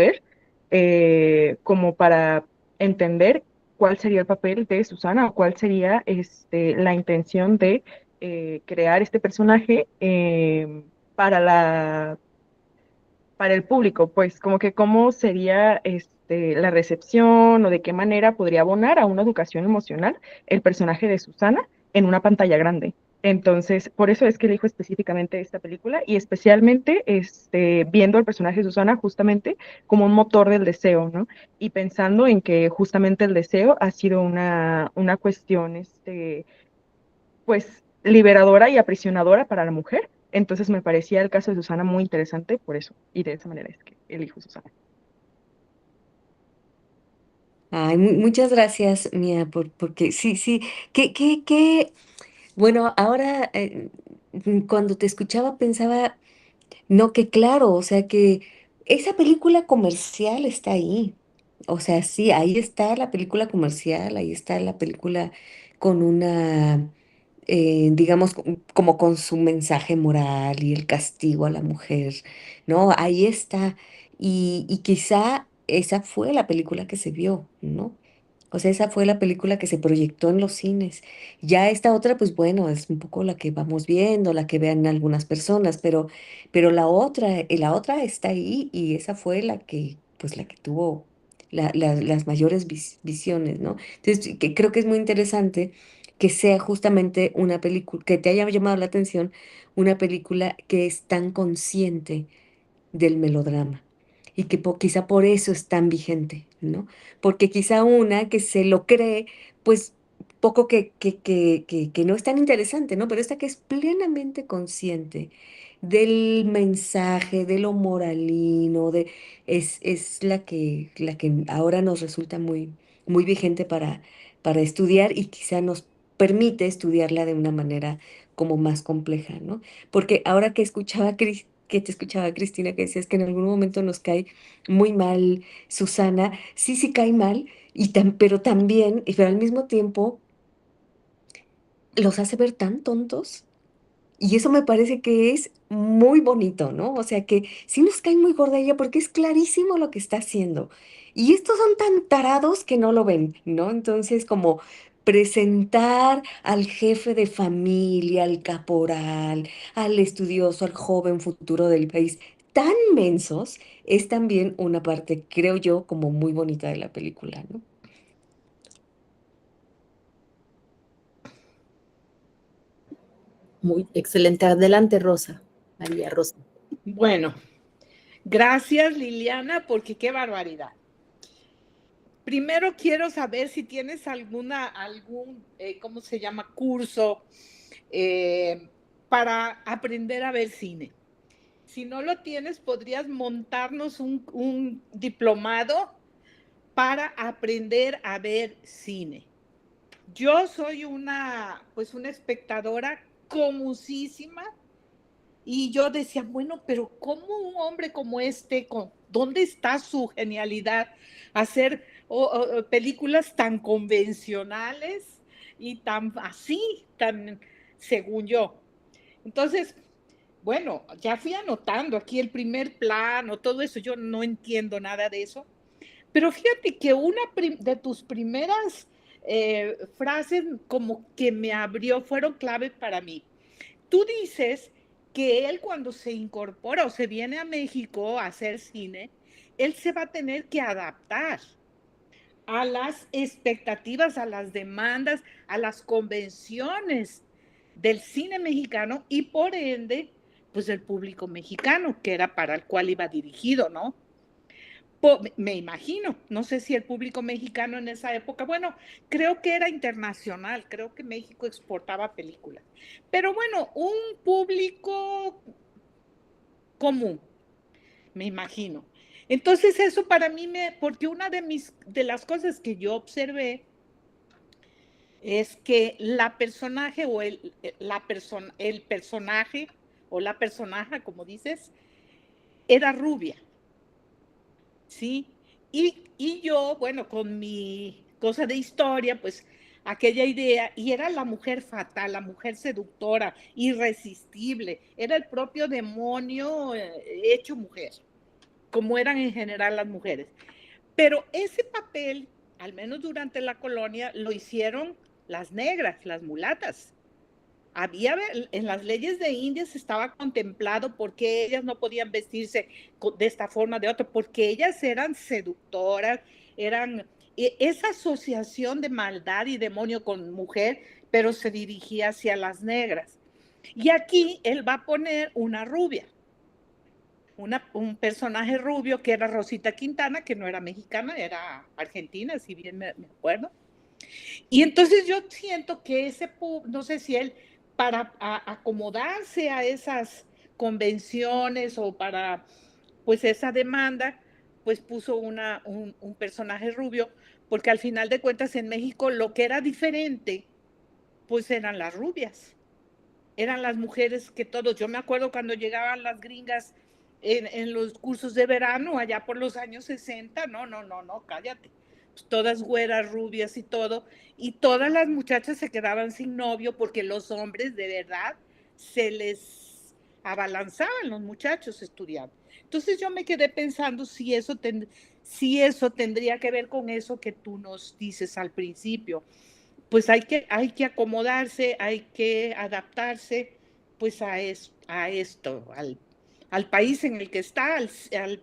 ver, como para entender cuál sería el papel de Susana o cuál sería la intención de crear este personaje para para el público, pues como que cómo sería la recepción o de qué manera podría abonar a una educación emocional el personaje de Susana en una pantalla grande. Entonces, por eso es que elijo específicamente esta película y especialmente viendo al personaje de Susana justamente como un motor del deseo, ¿no? Y pensando en que justamente el deseo ha sido una cuestión, pues liberadora y aprisionadora para la mujer. Entonces me parecía el caso de Susana muy interesante por eso, y de esa manera es que elijo Susana. Ay, muchas gracias, Mía, porque sí, sí, bueno, ahora cuando te escuchaba pensaba, no, que claro, o sea que esa película comercial está ahí. O sea, sí, ahí está la película comercial, ahí está la película con una, digamos, como con su mensaje moral y el castigo a la mujer, ¿no? Ahí está. Y quizá esa fue la película que se vio, ¿no? O sea, esa fue la película que se proyectó en los cines. Ya esta otra, pues bueno, es un poco la que vamos viendo, la que vean algunas personas, pero la otra está ahí y esa fue la que, pues la que tuvo las mayores visiones, ¿no? Entonces, que creo que es muy interesante que sea justamente una película, que te haya llamado la atención, una película que es tan consciente del melodrama y que quizá por eso es tan vigente, ¿no? Porque quizá una que se lo cree, pues poco que no es tan interesante, ¿no? Pero esta que es plenamente consciente del mensaje, de lo moralino, es la que ahora nos resulta muy, muy vigente para estudiar y quizá nos permite estudiarla de una manera como más compleja, ¿no? Porque ahora que que te escuchaba, Cristina, que decías que en algún momento nos cae muy mal Susana, sí, sí cae mal, pero también, pero al mismo tiempo los hace ver tan tontos. Y eso me parece que es muy bonito, ¿no? O sea que sí nos cae muy gorda ella porque es clarísimo lo que está haciendo. Y estos son tan tarados que no lo ven, ¿no? Entonces, como presentar al jefe de familia, al caporal, al estudioso, al joven futuro del país, tan mensos, es también una parte, creo yo, como muy bonita de la película, ¿no? Muy excelente. Adelante, Rosa. María Rosa. Bueno, gracias Liliana, porque qué barbaridad. Primero quiero saber si tienes algún, ¿cómo se llama? Curso para aprender a ver cine. Si no lo tienes, podrías montarnos un diplomado para aprender a ver cine. Yo soy pues una espectadora comusísima y yo decía, bueno, pero ¿cómo un hombre como dónde está su genialidad? Hacer películas tan convencionales y tan así, tan según yo. Entonces, bueno, ya fui anotando aquí el primer plano, todo eso, yo no entiendo nada de eso, pero fíjate que una de tus primeras frases como que me abrió, fueron clave para mí. Tú dices que él cuando se incorpora o se viene a México a hacer cine, él se va a tener que adaptar a las expectativas, a las demandas, a las convenciones del cine mexicano y por ende, pues del público mexicano, que era para el cual iba dirigido, ¿no? Me imagino, no sé si el público mexicano en esa época, bueno, creo que era internacional, creo que México exportaba películas, pero bueno, un público común, me imagino. Entonces eso para mí porque una de las cosas que yo observé es que la personaje o el personaje o la personaje, como dices, era rubia, ¿sí? Y yo, bueno, con mi cosa de historia, pues aquella idea, y era la mujer fatal, la mujer seductora, irresistible, era el propio demonio hecho mujer, como eran en general las mujeres. Pero ese papel, al menos durante la colonia, lo hicieron las negras, las mulatas. En las leyes de Indias estaba contemplado por qué ellas no podían vestirse de esta forma, de otra, porque ellas eran seductoras, eran esa asociación de maldad y demonio con mujer, pero se dirigía hacia las negras. Y aquí él va a poner una rubia, un personaje rubio que era Rosita Quintana, que no era mexicana, era argentina, si bien me acuerdo. Y entonces yo siento que no sé si él, para acomodarse a esas convenciones o para, pues, esa demanda, pues puso un personaje rubio, porque al final de cuentas en México lo que era diferente, pues eran las rubias, eran las mujeres que todos, yo me acuerdo cuando llegaban las gringas en los cursos de verano, allá por los años 60, no, cállate. Todas güeras, rubias y todo, y todas las muchachas se quedaban sin novio porque los hombres de verdad se les abalanzaban los muchachos estudiando. Entonces yo me quedé pensando si eso tendría que ver con eso que tú nos dices al principio. Pues hay que acomodarse, hay que adaptarse pues a esto, al país en el que está, al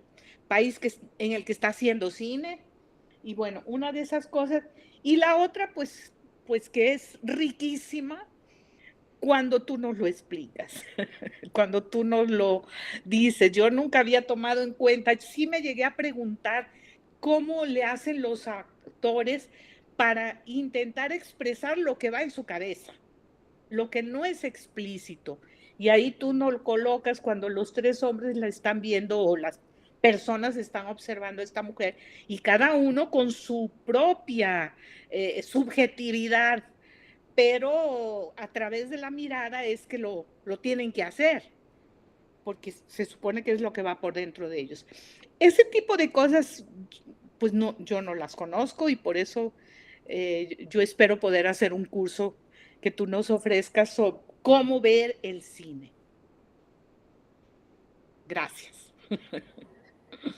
país en el que está haciendo cine. Y bueno, una de esas cosas. Y la otra, pues que es riquísima cuando tú nos lo explicas, cuando tú nos lo dices. Yo nunca había tomado en cuenta, sí me llegué a preguntar cómo le hacen los actores para intentar expresar lo que va en su cabeza, lo que no es explícito. Y ahí tú no lo colocas cuando los tres hombres la están viendo o las personas están observando a esta mujer y cada uno con su propia subjetividad, pero a través de la mirada es que lo tienen que hacer, porque se supone que es lo que va por dentro de ellos. Ese tipo de cosas, pues no, yo no las conozco y por eso yo espero poder hacer un curso que tú nos ofrezcas sobre cómo ver el cine. Gracias.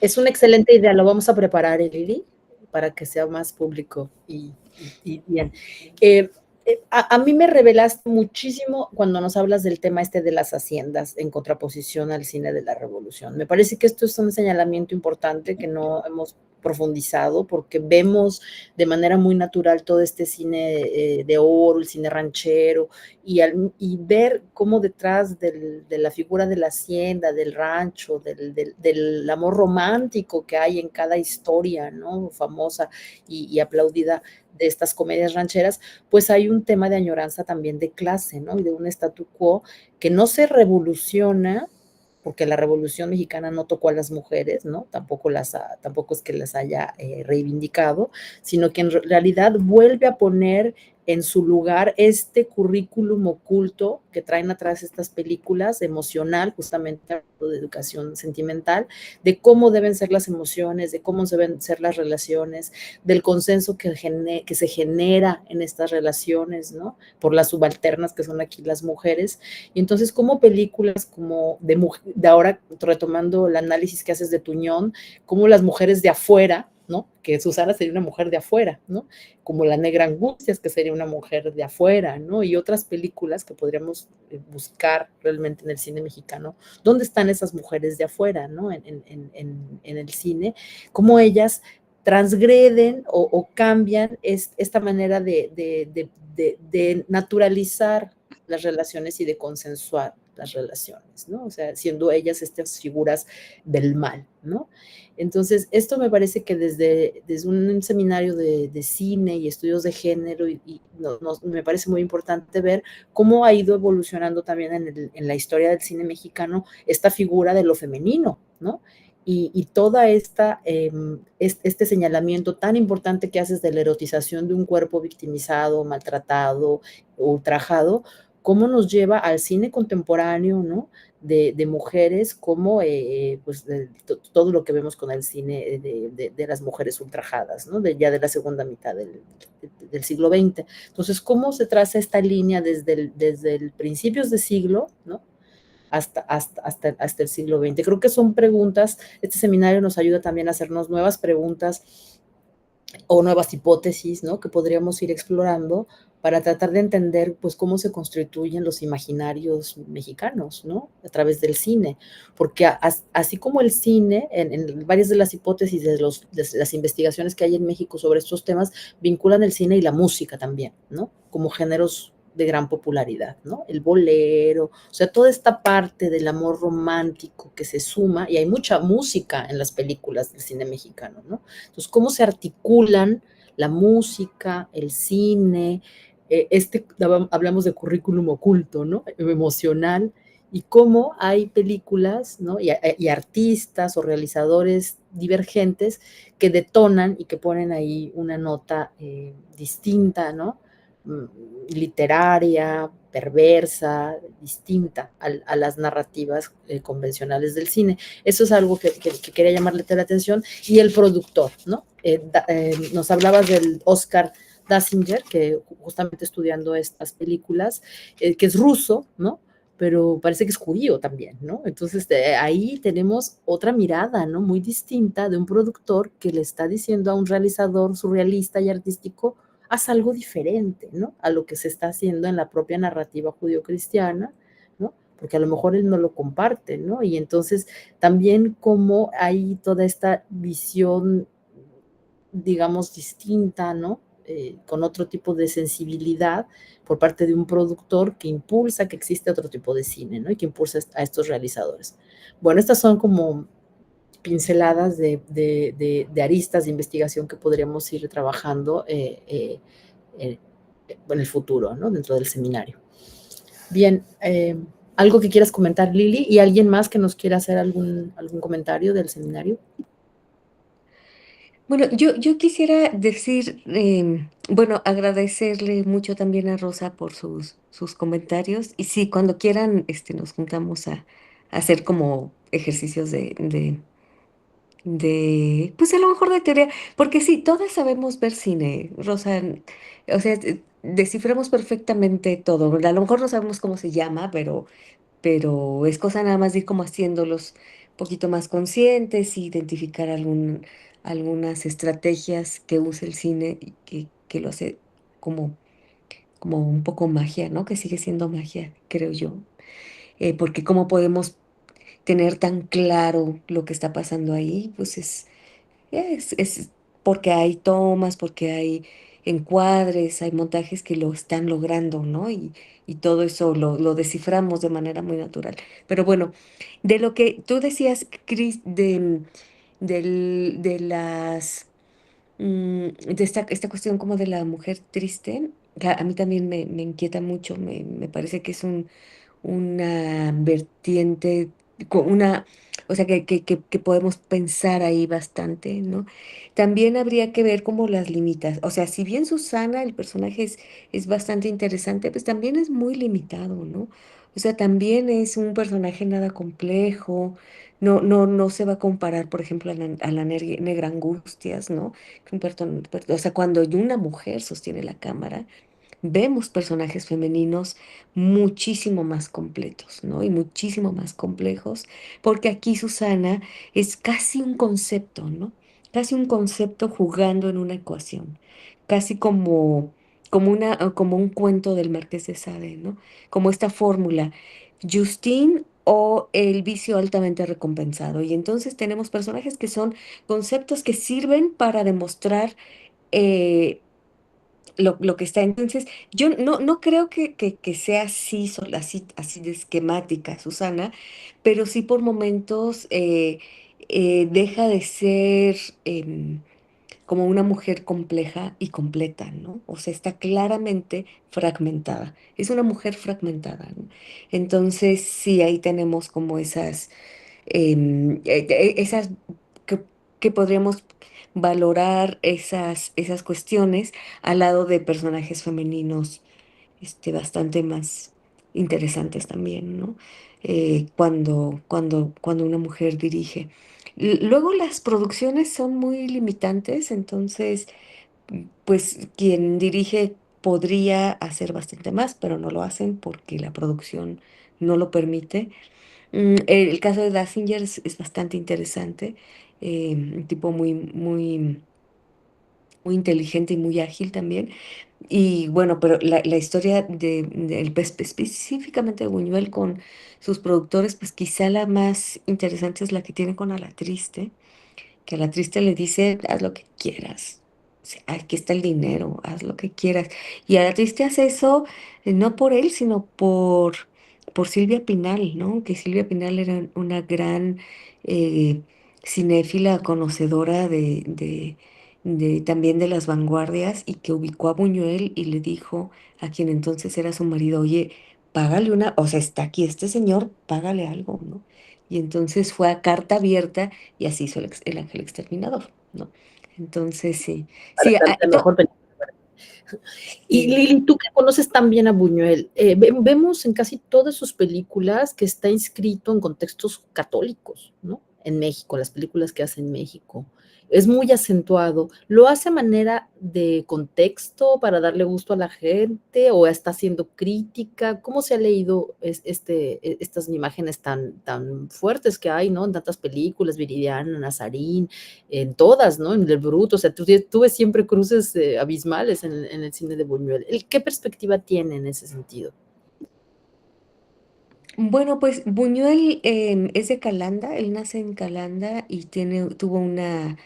Es una excelente idea, lo vamos a preparar, Lili, para que sea más público y bien. A mí me revelaste muchísimo cuando nos hablas del tema de las haciendas en contraposición al cine de la revolución. Me parece que esto es un señalamiento importante que no hemos profundizado porque vemos de manera muy natural todo este cine de oro, el cine ranchero, y ver cómo detrás de la figura de la hacienda, del rancho, del amor romántico que hay en cada historia, ¿no? Famosa y aplaudida de estas comedias rancheras, pues hay un tema de añoranza también de clase, ¿no? Y de un statu quo que no se revoluciona, porque la Revolución Mexicana no tocó a las mujeres, ¿no? Tampoco es que las haya reivindicado, sino que en realidad vuelve a poner en su lugar este currículum oculto que traen atrás estas películas, emocional, justamente de educación sentimental, de cómo deben ser las emociones, de cómo deben ser las relaciones, del consenso que se genera en estas relaciones, ¿no? Por las subalternas que son aquí las mujeres. Y entonces, como películas como de ahora, retomando el análisis que haces de Tuñón, como las mujeres de afuera, ¿no? Que Susana sería una mujer de afuera, ¿no? Como La Negra Angustias, que sería una mujer de afuera, ¿no? Y otras películas que podríamos buscar realmente en el cine mexicano. ¿Dónde están esas mujeres de afuera, ¿no? En el cine, cómo ellas transgreden o cambian esta manera de naturalizar las relaciones y de consensuar las relaciones, ¿no? O sea, siendo ellas estas figuras del mal, ¿no? Entonces, esto me parece que desde un seminario de cine y estudios de género, me parece muy importante ver cómo ha ido evolucionando también en la historia del cine mexicano esta figura de lo femenino, ¿no? y toda este señalamiento tan importante que haces de la erotización de un cuerpo victimizado, maltratado, ultrajado, cómo nos lleva al cine contemporáneo, ¿no? De mujeres, como pues todo lo que vemos con el cine de las mujeres ultrajadas, ¿no? Ya de la segunda mitad del siglo XX. Entonces, ¿cómo se traza esta línea desde el principios de siglo, ¿no? Hasta el siglo XX. Creo que son preguntas, este seminario nos ayuda también a hacernos nuevas preguntas o nuevas hipótesis, ¿no? Que podríamos ir explorando para tratar de entender, pues, cómo se constituyen los imaginarios mexicanos, ¿no? A través del cine, porque así como el cine, en varias de las hipótesis de las investigaciones que hay en México sobre estos temas, vinculan el cine y la música también, ¿no? Como géneros de gran popularidad, ¿no? El bolero, o sea, toda esta parte del amor romántico que se suma, y hay mucha música en las películas del cine mexicano, ¿no? Entonces, ¿cómo se articulan la música, el cine? Hablamos de currículum oculto, ¿no? Emocional, y cómo hay películas, ¿no? Y artistas o realizadores divergentes que detonan y que ponen ahí una nota distinta, ¿no? Literaria, perversa, distinta a las narrativas convencionales del cine. Eso es algo que quería llamarle la atención. Y el productor, ¿no? Nos hablabas del Oscar Dasinger, que justamente estudiando estas películas, que es ruso, ¿no? Pero parece que es judío también, ¿no? Entonces, ahí tenemos otra mirada, ¿no? Muy distinta de un productor que le está diciendo a un realizador surrealista y artístico, haz algo diferente, ¿no? A lo que se está haciendo en la propia narrativa judío-cristiana, ¿no? Porque a lo mejor él no lo comparte, ¿no? Y entonces también como hay toda esta visión, digamos, distinta, ¿no? Con otro tipo de sensibilidad por parte de un productor que impulsa que existe otro tipo de cine, ¿no? Y que impulsa a estos realizadores. Bueno, estas son como pinceladas de aristas de investigación que podríamos ir trabajando en el futuro, ¿no? Dentro del seminario. Bien, ¿algo que quieras comentar, Lili? ¿Y alguien más que nos quiera hacer algún comentario del seminario? Bueno, yo quisiera decir, bueno, agradecerle mucho también a Rosa por sus comentarios. Y sí, cuando quieran, nos juntamos a hacer como ejercicios pues a lo mejor de teoría, porque sí, todas sabemos ver cine, Rosa, o sea, desciframos perfectamente todo, ¿verdad? A lo mejor no sabemos cómo se llama, pero es cosa nada más de ir como haciéndolos un poquito más conscientes, y identificar algunas estrategias que usa el cine y que lo hace como, como un poco magia, ¿no? Que sigue siendo magia, creo yo. Porque cómo podemos tener tan claro lo que está pasando ahí, pues es porque hay tomas, porque hay encuadres, hay montajes que lo están logrando, ¿no? Y todo eso lo desciframos de manera muy natural. Pero bueno, de lo que tú decías, Cris, de esta cuestión como de la mujer triste, que a mí también me inquieta mucho, me parece que es una vertiente, una, o sea, que podemos pensar ahí bastante, ¿no? También habría que ver cómo las limitas, o sea, si bien Susana, el personaje es bastante interesante, pues también es muy limitado, ¿no? O sea, también es un personaje nada complejo, no se va a comparar, por ejemplo, a la Negra Angustias, ¿no? O sea, cuando una mujer sostiene la cámara, vemos personajes femeninos muchísimo más completos, ¿no? Y muchísimo más complejos, porque aquí Susana es casi un concepto, ¿no? Casi un concepto jugando en una ecuación, casi como un cuento del Marqués de Sade, ¿no? Como esta fórmula, Justine o el vicio altamente recompensado. Y entonces tenemos personajes que son conceptos que sirven para demostrar eh, lo que está. Entonces, yo no creo que sea así, así de esquemática, Susana, pero sí por momentos deja de ser como una mujer compleja y completa, ¿no? O sea, está claramente fragmentada. Es una mujer fragmentada, ¿no? Entonces, sí, ahí tenemos como esas que, que podríamos valorar esas cuestiones al lado de personajes femeninos bastante más interesantes también, ¿no? Cuando una mujer dirige. Luego las producciones son muy limitantes, entonces, pues quien dirige podría hacer bastante más, pero no lo hacen porque la producción no lo permite. El caso de Dassinger es bastante interesante, un tipo muy inteligente y muy ágil también. Y bueno, pero la historia específicamente de Buñuel con sus productores, pues quizá la más interesante es la que tiene con Alatriste, que a la triste le dice, haz lo que quieras. O sea, aquí está el dinero, haz lo que quieras. Y a la triste hace eso no por él, sino por Silvia Pinal, ¿no? Que Silvia Pinal era una gran eh, cinéfila, conocedora también de las vanguardias y que ubicó a Buñuel y le dijo a quien entonces era su marido, oye, págale o sea, está aquí este señor, págale algo, ¿no? Y entonces fue a carta abierta y así hizo el Ángel Exterminador, ¿no? Entonces, sí, Para sí, la mejor película. Y sí, Lili, tú que conoces tan bien a Buñuel, vemos en casi todas sus películas que está inscrito en contextos católicos, ¿no? En México, las películas que hace en México. Es muy acentuado. ¿Lo hace a manera de contexto para darle gusto a la gente o está haciendo crítica? ¿Cómo se ha leído estas imágenes tan fuertes que hay, ¿no? En tantas películas, Viridiana, Nazarín, en todas, ¿no? En el Bruto, o sea, tú ves siempre cruces abismales en el cine de Buñuel. ¿Qué perspectiva tiene en ese sentido? bueno, pues Buñuel es de Calanda, él nace en Calanda y tuvo una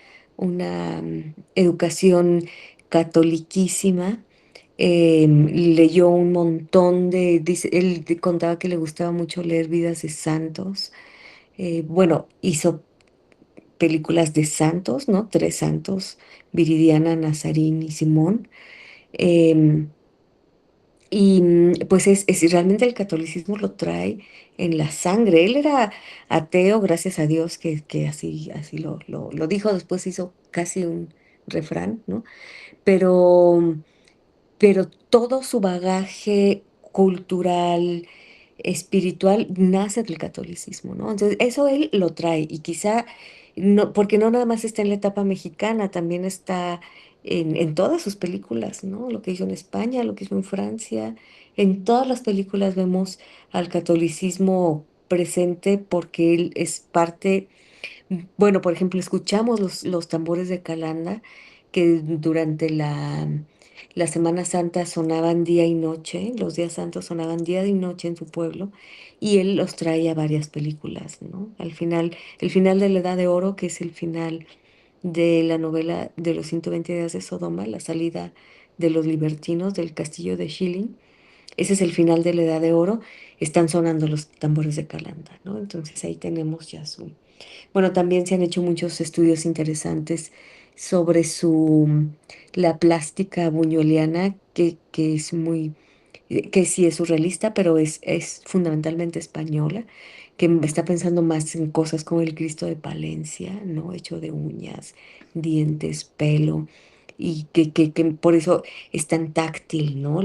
educación catoliquísima. Leyó un montón él contaba que le gustaba mucho leer vidas de santos. Bueno, hizo películas de santos, ¿no? Tres santos, Viridiana, Nazarín y Simón. Em, pues realmente el catolicismo lo trae en la sangre. Él era ateo, gracias a Dios que así lo dijo, después hizo casi un refrán, ¿no? Pero, pero todo su bagaje cultural, espiritual, nace del catolicismo, ¿no? Entonces, eso él lo trae y quizá, no, porque no nada más está en la etapa mexicana, también está en todas sus películas, ¿no? Lo que hizo en España, lo que hizo en Francia, en todas las películas vemos al catolicismo presente porque él es parte. Bueno, por ejemplo, escuchamos los tambores de Calanda que durante la Semana Santa sonaban día y noche, los días santos sonaban día y noche en su pueblo, y él los traía a varias películas, ¿no? Al final, el final de la Edad de Oro, que es el final de la novela de los 120 días de Sodoma, la salida de los libertinos del castillo de Schilling, ese es el final de la Edad de Oro, están sonando los tambores de Calanda, ¿no? Entonces ahí tenemos ya bueno, también se han hecho muchos estudios interesantes sobre la plástica buñueliana, que es que sí es surrealista, pero es fundamentalmente española, que está pensando más en cosas como el Cristo de Palencia, ¿no? Hecho de uñas, dientes, pelo, y que por eso es tan táctil, ¿no?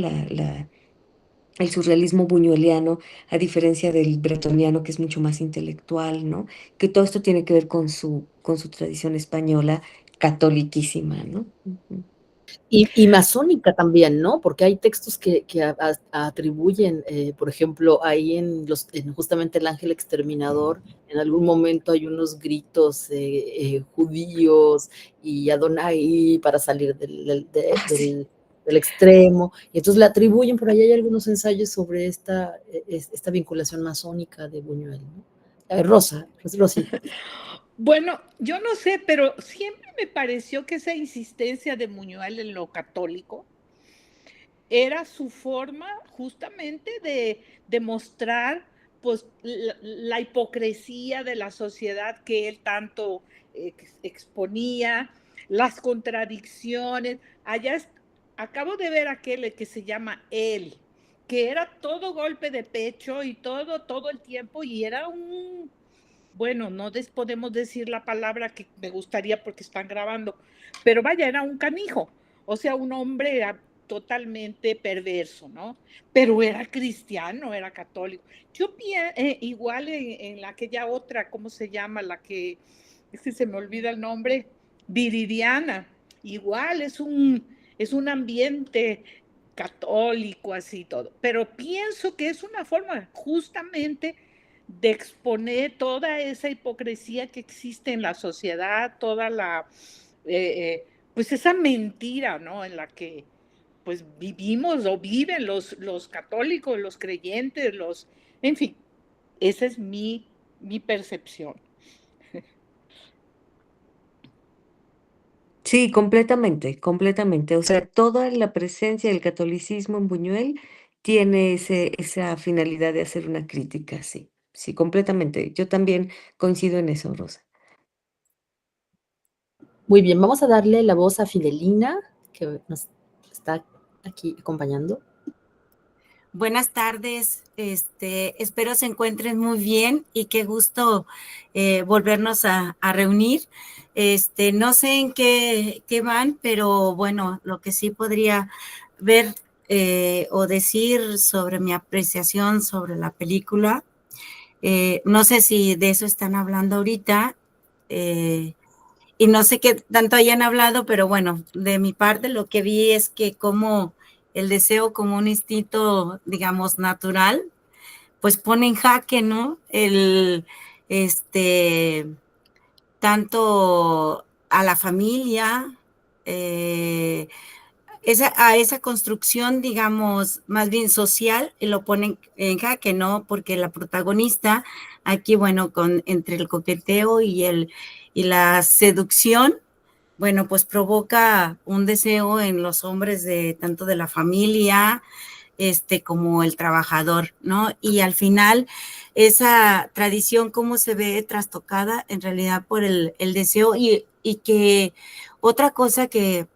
El surrealismo buñueliano, a diferencia del bretoniano, que es mucho más intelectual, ¿no? Que todo esto tiene que ver con su tradición española catoliquísima, ¿no? Ujú. Y masónica también, ¿no? Porque hay textos que atribuyen, por ejemplo, ahí en justamente el Ángel Exterminador, en algún momento hay unos gritos judíos y Adonai para salir Ah, sí. del extremo, y entonces le atribuyen, por ahí hay algunos ensayos sobre esta vinculación masónica de Buñuel, ¿no? Rosa, Rosy. Bueno, yo no sé, pero siempre me pareció que esa insistencia de Buñuel en lo católico era su forma justamente de mostrar pues la hipocresía de la sociedad que él tanto exponía, las contradicciones. Acabo de ver aquel que se llama Él, que era todo golpe de pecho y todo el tiempo, y era un bueno, no podemos decir la palabra que me gustaría porque están grabando, pero vaya, era un canijo, o sea, un hombre totalmente perverso, ¿no? Pero era cristiano, era católico. Yo igual en aquella otra, ¿cómo se llama? La que, es que se me olvida el nombre, Viridiana, igual es un ambiente católico, así todo, pero pienso que es una forma justamente de exponer toda esa hipocresía que existe en la sociedad, toda pues esa mentira, ¿no? En la que pues vivimos o viven los católicos, los creyentes, en fin, esa es mi percepción. Sí, completamente, completamente. O sea, toda la presencia del catolicismo en Buñuel tiene esa finalidad de hacer una crítica, sí, sí, completamente. Yo también coincido en eso, Rosa. Muy bien, vamos a darle la voz a Fidelina, que nos está aquí acompañando. Buenas tardes, espero se encuentren muy bien y qué gusto volvernos a reunir. No sé en qué van, pero bueno, lo que sí podría ver o decir sobre mi apreciación sobre la película, no sé si de eso están hablando ahorita, y no sé qué tanto hayan hablado, pero bueno, de mi parte lo que vi es que como el deseo como un instinto, digamos, natural, pues pone en jaque, ¿no? Tanto a la familia, a esa construcción, digamos, más bien social, y lo ponen en jaque, ¿no? Porque la protagonista, aquí, bueno, entre el coqueteo y la seducción, bueno, pues provoca un deseo en los hombres tanto de la familia, como el trabajador, ¿no? Y al final, esa tradición, cómo se ve trastocada en realidad por el deseo y que otra cosa que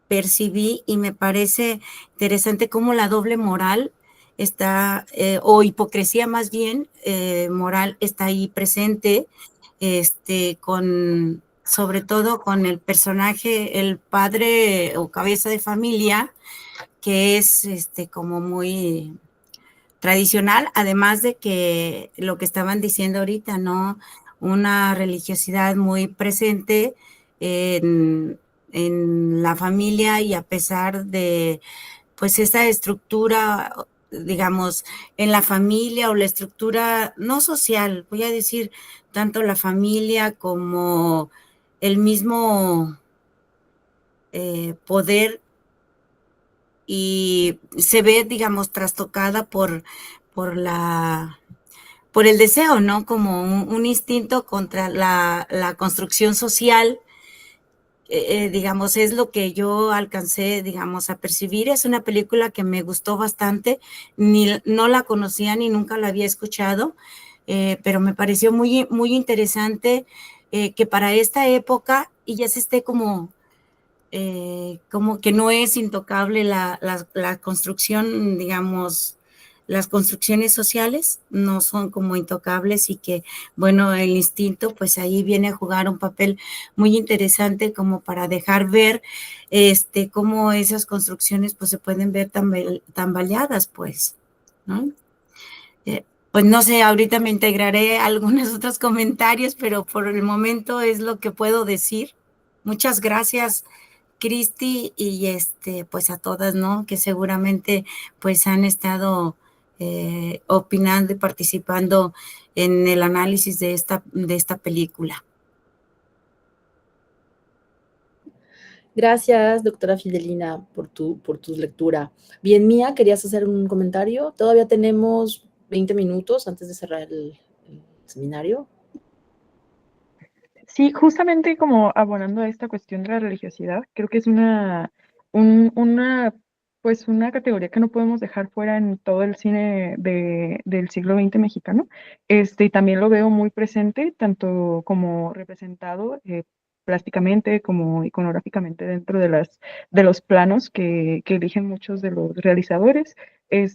percibí y me parece interesante como la doble moral está, o hipocresía más bien, moral está ahí presente, sobre todo con el personaje, el padre o cabeza de familia, que es como muy tradicional, además de que lo que estaban diciendo ahorita, ¿no? Una religiosidad muy presente en la familia y a pesar de, pues, esa estructura, digamos, en la familia o la estructura no social, voy a decir, tanto la familia como el mismo poder y se ve, digamos, trastocada por el deseo, ¿no? Como un instinto contra la construcción social, digamos, es lo que yo alcancé, digamos, a percibir. Es una película que me gustó bastante, no la conocía ni nunca la había escuchado, pero me pareció muy, muy interesante que para esta época y ya se esté como que no es intocable la construcción, digamos, las construcciones sociales no son como intocables y que, bueno, el instinto pues ahí viene a jugar un papel muy interesante como para dejar ver cómo esas construcciones pues se pueden ver tambaleadas pues, ¿no? Pues no sé, ahorita me integraré a algunos otros comentarios, pero por el momento es lo que puedo decir. Muchas gracias, Cristi, y pues a todas, ¿no? Que seguramente pues han estado opinando y participando en el análisis de esta película. Gracias, doctora Fidelina, por tu lectura. Bien, Mía, ¿querías hacer un comentario? Todavía tenemos 20 minutos antes de cerrar el seminario. Sí, justamente como abonando a esta cuestión de la religiosidad, creo que es pues una categoría que no podemos dejar fuera en todo el cine del siglo XX mexicano. Y también lo veo muy presente, tanto como representado plásticamente como iconográficamente dentro de los planos que eligen muchos de los realizadores.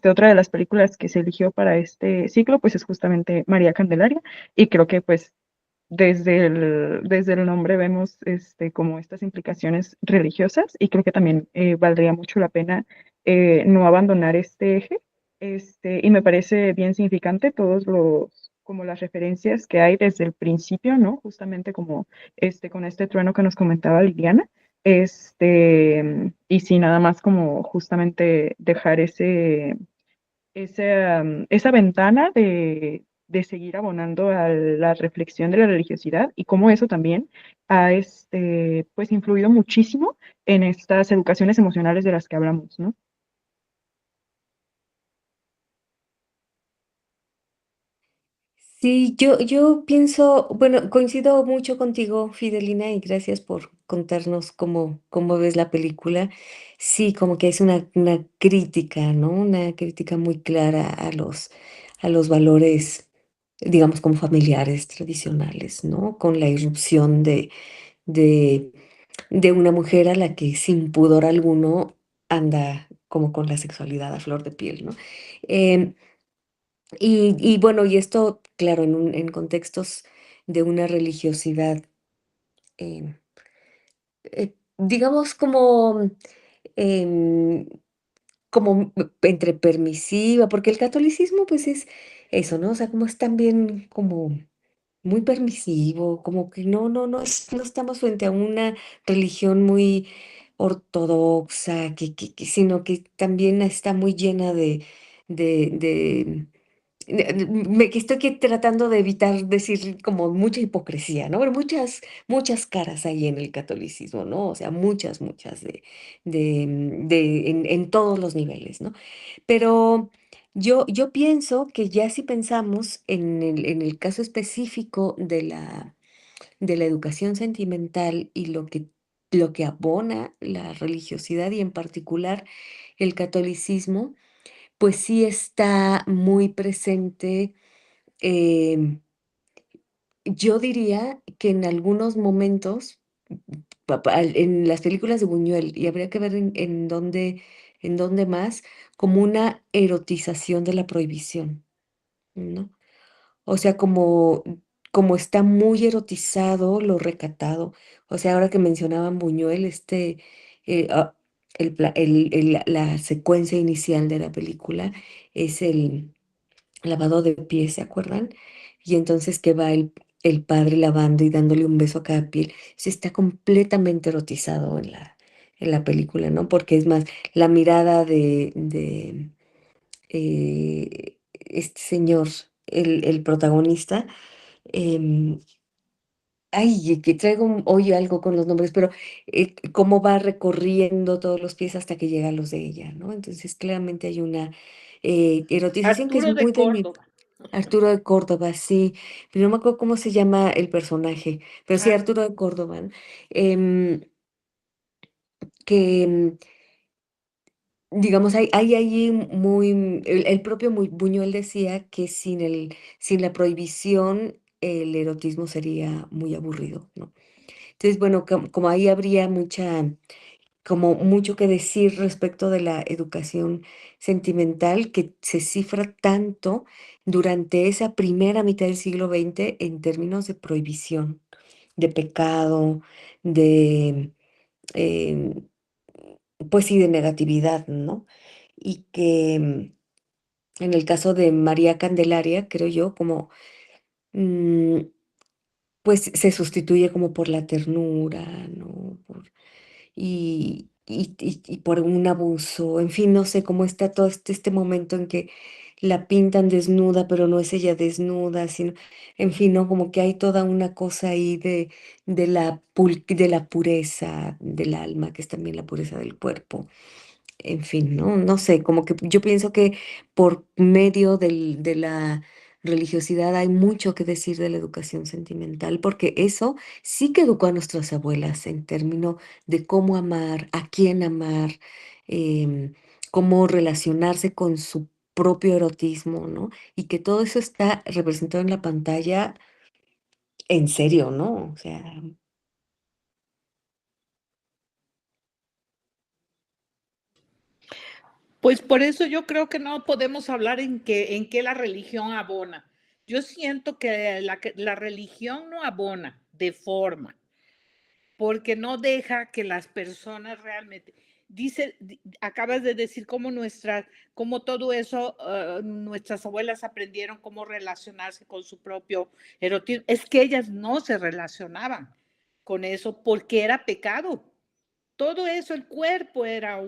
Otra de las películas que se eligió para este ciclo, pues es justamente María Candelaria, y creo que pues desde el nombre vemos como estas implicaciones religiosas y creo que también valdría mucho la pena no abandonar este eje. Y me parece bien significante como las referencias que hay desde el principio, ¿no? Justamente como con este trueno que nos comentaba Liliana. Y sí, nada más como justamente dejar esa ventana de seguir abonando a la reflexión de la religiosidad y cómo eso también ha pues influido muchísimo en estas educaciones emocionales de las que hablamos, ¿no? Sí, yo pienso, bueno, coincido mucho contigo, Fidelina, y gracias por contarnos cómo ves la película. Sí, como que es una crítica, ¿no? Una crítica muy clara a los valores, digamos, como familiares tradicionales, ¿no? Con la irrupción de, de una mujer a la que sin pudor alguno anda como con la sexualidad a flor de piel, ¿no? Em, y bueno, y esto, claro, en contextos de una religiosidad, em, digamos em, como entre permisiva, porque el catolicismo, pues, es eso, ¿no? O sea, como es también como muy permisivo, como que no estamos frente a una religión muy ortodoxa, sino que también está muy llena de que estoy tratando de evitar decir como mucha hipocresía, ¿no? Pero muchas caras hay en el catolicismo, ¿no? O sea, muchas en todos los niveles, ¿no? Pero yo pienso que ya si pensamos en el caso específico de la educación sentimental y lo que abona la religiosidad y en particular el catolicismo, pues sí está muy presente. em, yo diría que en algunos momentos, en las películas de Buñuel, y habría que ver en dónde más, como una erotización de la prohibición, ¿no? O sea, como está muy erotizado lo recatado. O sea, ahora que mencionaban Buñuel, eh, ah, la secuencia inicial de la película es el lavado de pies, ¿se acuerdan? Y entonces que va el padre lavando y dándole un beso a cada piel. Sí, está completamente erotizado en la película, ¿no? Porque es más, la mirada este señor, el protagonista, em, ay, que traigo hoy algo con los nombres, pero cómo va recorriendo todos los pies hasta que llega a los de ella, ¿no? Entonces, claramente hay una erotización que es Arturo muy de de mi Córdoba. Arturo de Córdoba, sí, pero no me acuerdo cómo se llama el personaje, pero sí, Ah, Arturo de Córdoba, ¿no? Em, que, digamos, hay ahí el propio Buñuel decía que sin la prohibición el erotismo sería muy aburrido, ¿no? Entonces, bueno, como ahí habría como mucho que decir respecto de la educación sentimental que se cifra tanto durante esa primera mitad del siglo XX en términos de prohibición, de pecado, de, em, pues sí, de negatividad, ¿no? Y que en el caso de María Candelaria, creo yo, como mm, pues se sustituye como por la ternura, ¿no? Y por un abuso, en fin, no sé cómo está todo este momento en que la pintan desnuda, pero no es ella desnuda, sino, en fin, ¿no? Como que hay toda una cosa ahí de la pureza del alma, que es también la pureza del cuerpo. En fin, no sé, como que yo pienso que por medio de la religiosidad hay mucho que decir de la educación sentimental, porque eso sí que educó a nuestras abuelas en términos de cómo amar, a quién amar, em, cómo relacionarse con su propio erotismo, ¿no? Y que todo eso está representado en la pantalla en serio, ¿no? O sea, pues por eso yo creo que no podemos hablar en que la religión abona. Yo siento que la religión no abona, deforma, porque no deja que las personas realmente. Acabas de decir cómo todo eso, nuestras abuelas aprendieron cómo relacionarse con su propio erotismo. Es que ellas no se relacionaban con eso porque era pecado. Todo eso, el cuerpo era,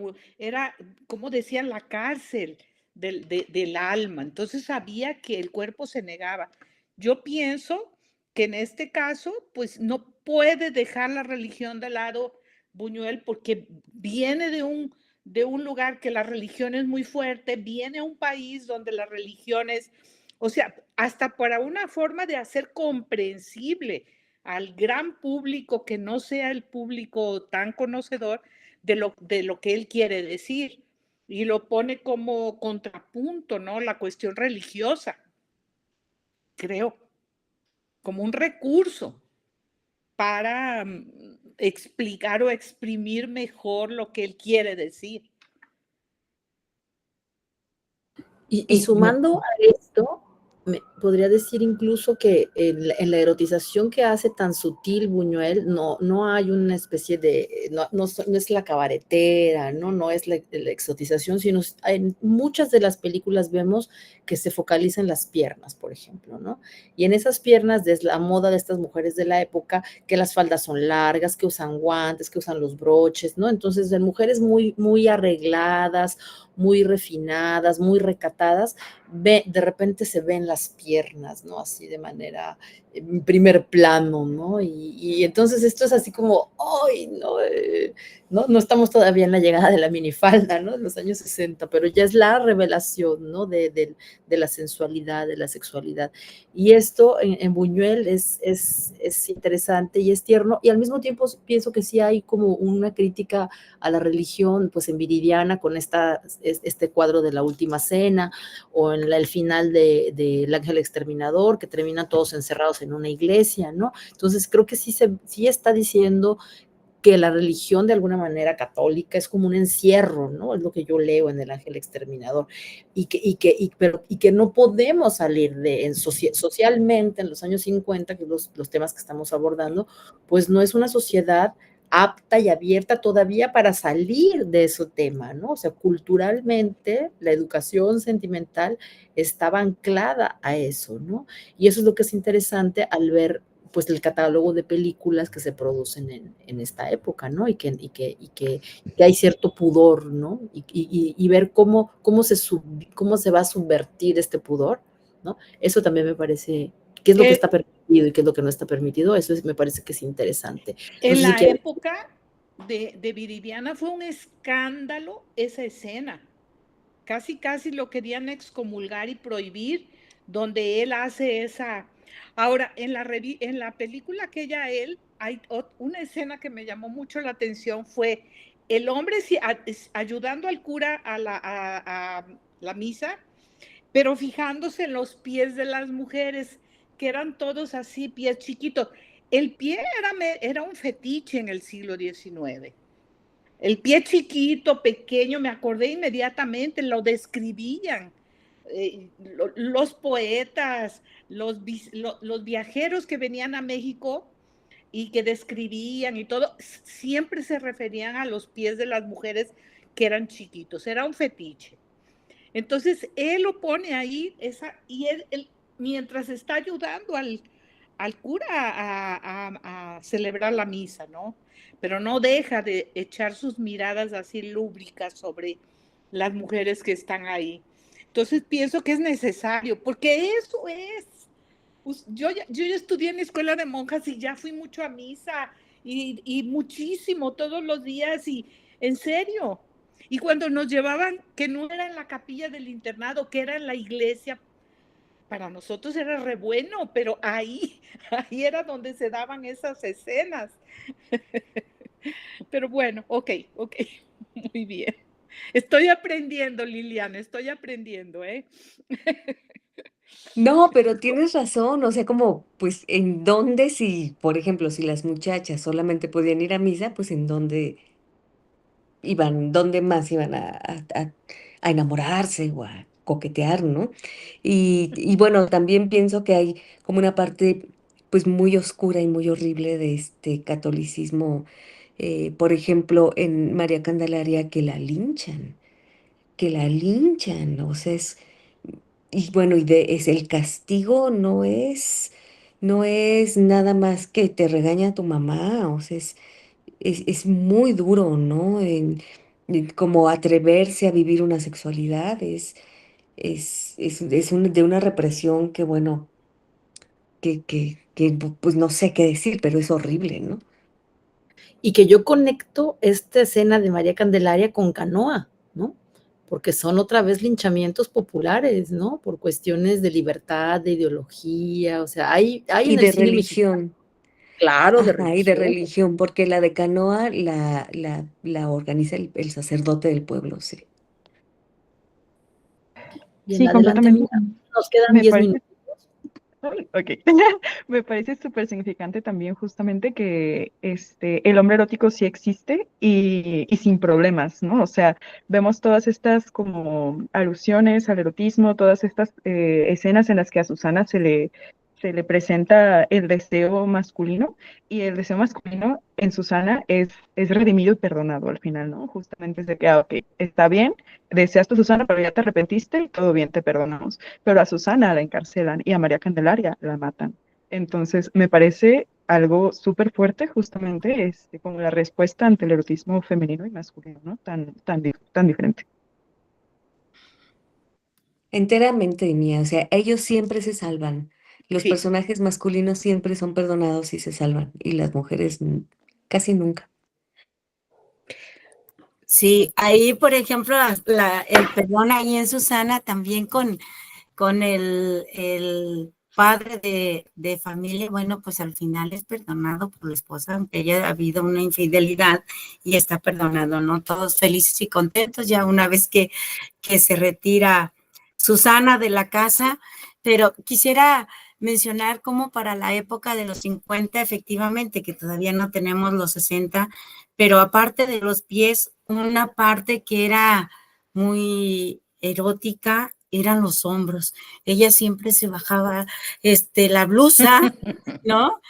como decían, la cárcel del alma. Entonces sabía que el cuerpo se negaba. Yo pienso que en este caso, pues no puede dejar la religión de lado Buñuel porque viene de un lugar que la religión es muy fuerte, viene a un país donde la religión es, o sea, hasta para una forma de hacer comprensible al gran público que no sea el público tan conocedor de lo que él quiere decir y lo pone como contrapunto, ¿no? La cuestión religiosa, creo, como un recurso para explicar o exprimir mejor lo que él quiere decir. Y sumando a esto, podría decir incluso que en la erotización que hace tan sutil Buñuel, no hay una especie de, no es la cabaretera, no es la exotización, sino en muchas de las películas vemos que se focaliza en las piernas, por ejemplo, ¿no? Y en esas piernas, desde la moda de estas mujeres de la época, que las faldas son largas, que usan guantes, que usan los broches, ¿no? Entonces, en mujeres muy, muy arregladas, muy refinadas, muy recatadas, de repente se ven las piernas, ¿no? Así de manera, en primer plano, ¿no? Y entonces esto es así como, ¡ay, no! No estamos todavía en la llegada de la minifalda, ¿no? En los años 60, pero ya es la revelación, ¿no? De la sensualidad, de la sexualidad. Y esto en Buñuel es interesante y es tierno, y al mismo tiempo pienso que sí hay como una crítica a la religión, pues en Viridiana, con este cuadro de la última cena, o en el final de El Ángel Exterminador, que terminan todos encerrados en una iglesia, ¿no? Entonces creo que sí está diciendo que la religión de alguna manera católica es como un encierro, ¿no? Es lo que yo leo en El Ángel Exterminador, y que no podemos salir socialmente en los años 50, que los temas que estamos abordando, pues no es una sociedad apta y abierta todavía para salir de ese tema, ¿no? O sea, culturalmente la educación sentimental estaba anclada a eso, ¿no? Y eso es lo que es interesante al ver pues el catálogo de películas que se producen en esta época, ¿no? Y que hay cierto pudor, ¿no? Y ver cómo se va a subvertir este pudor, ¿no? Eso también me parece, qué es lo que está permitido y qué es lo que no está permitido, me parece que es interesante. En la época de Viridiana fue un escándalo esa escena. Casi lo querían excomulgar y prohibir, donde él hace esa. Ahora, en la película que él, hay una escena que me llamó mucho la atención, fue el hombre ayudando al cura a la misa, pero fijándose en los pies de las mujeres, que eran todos así, pies chiquitos. El pie era un fetiche en el siglo XIX. El pie chiquito, pequeño, me acordé inmediatamente, lo describían. Los poetas, los viajeros que venían a México y que describían y todo, siempre se referían a los pies de las mujeres que eran chiquitos, era un fetiche. Entonces, él lo pone ahí, y él mientras está ayudando al cura a celebrar la misa, ¿no? Pero no deja de echar sus miradas así lúbricas sobre las mujeres que están ahí. Entonces pienso que es necesario, porque eso es. Yo ya estudié en la escuela de monjas y ya fui mucho a misa y muchísimo todos los días y en serio. Y cuando nos llevaban, que no era en la capilla del internado, que era en la iglesia, para nosotros era re bueno, pero ahí era donde se daban esas escenas. Pero bueno, ok, muy bien. Estoy aprendiendo, Liliana, estoy aprendiendo, ¿eh? No, pero tienes razón, o sea, como, pues, ¿en dónde si, por ejemplo, si las muchachas solamente podían ir a misa, pues, ¿en dónde más iban a enamorarse o a coquetear, ¿no? Y bueno, también pienso que hay como una parte pues muy oscura y muy horrible de este catolicismo, por ejemplo, en María Candelaria que la linchan, o sea, y bueno, es el castigo no es nada más que te regaña tu mamá, o sea, es muy duro, ¿no? En como atreverse a vivir una sexualidad de una represión que, bueno, pues no sé qué decir, pero es horrible, ¿no? Y que yo conecto esta escena de María Candelaria con Canoa, ¿no? Porque son otra vez linchamientos populares, ¿no? Por cuestiones de libertad, de ideología, o sea, hay Y en el de cine mexicano, religión, claro, de ajá, y de religión. religión, porque la de Canoa la organiza el sacerdote del pueblo, sí. Bien, Sí, adelante, completamente. mira, nos quedan Me 10 parece. minutos. Ay, ok. Me parece súper significante también justamente que el hombre erótico sí existe y sin problemas, ¿no? O sea, vemos todas estas como alusiones al erotismo, todas estas escenas en las que a Susana se le presenta el deseo masculino y el deseo masculino en Susana es redimido y perdonado al final, ¿no? Justamente es de que, ok, está bien, deseaste a Susana, pero ya te arrepentiste y todo bien, te perdonamos, pero a Susana la encarcelan y a María Candelaria la matan. Entonces, me parece algo súper fuerte justamente como la respuesta ante el erotismo femenino y masculino, ¿no? Tan diferente. Enteramente mía, o sea, ellos siempre se salvan. Los Sí, personajes masculinos siempre son perdonados y se salvan, y las mujeres casi nunca. Sí, ahí, por ejemplo, el perdón ahí en Susana también con el padre de familia, bueno, pues al final es perdonado por la esposa, aunque haya habido una infidelidad y está perdonado, ¿no? Todos felices y contentos ya una vez que se retira Susana de la casa, pero quisiera mencionar cómo para la época de los 50, efectivamente, que todavía no tenemos los 60, pero aparte de los pies, una parte que era muy erótica eran los hombros. Ella siempre se bajaba la blusa, ¿no?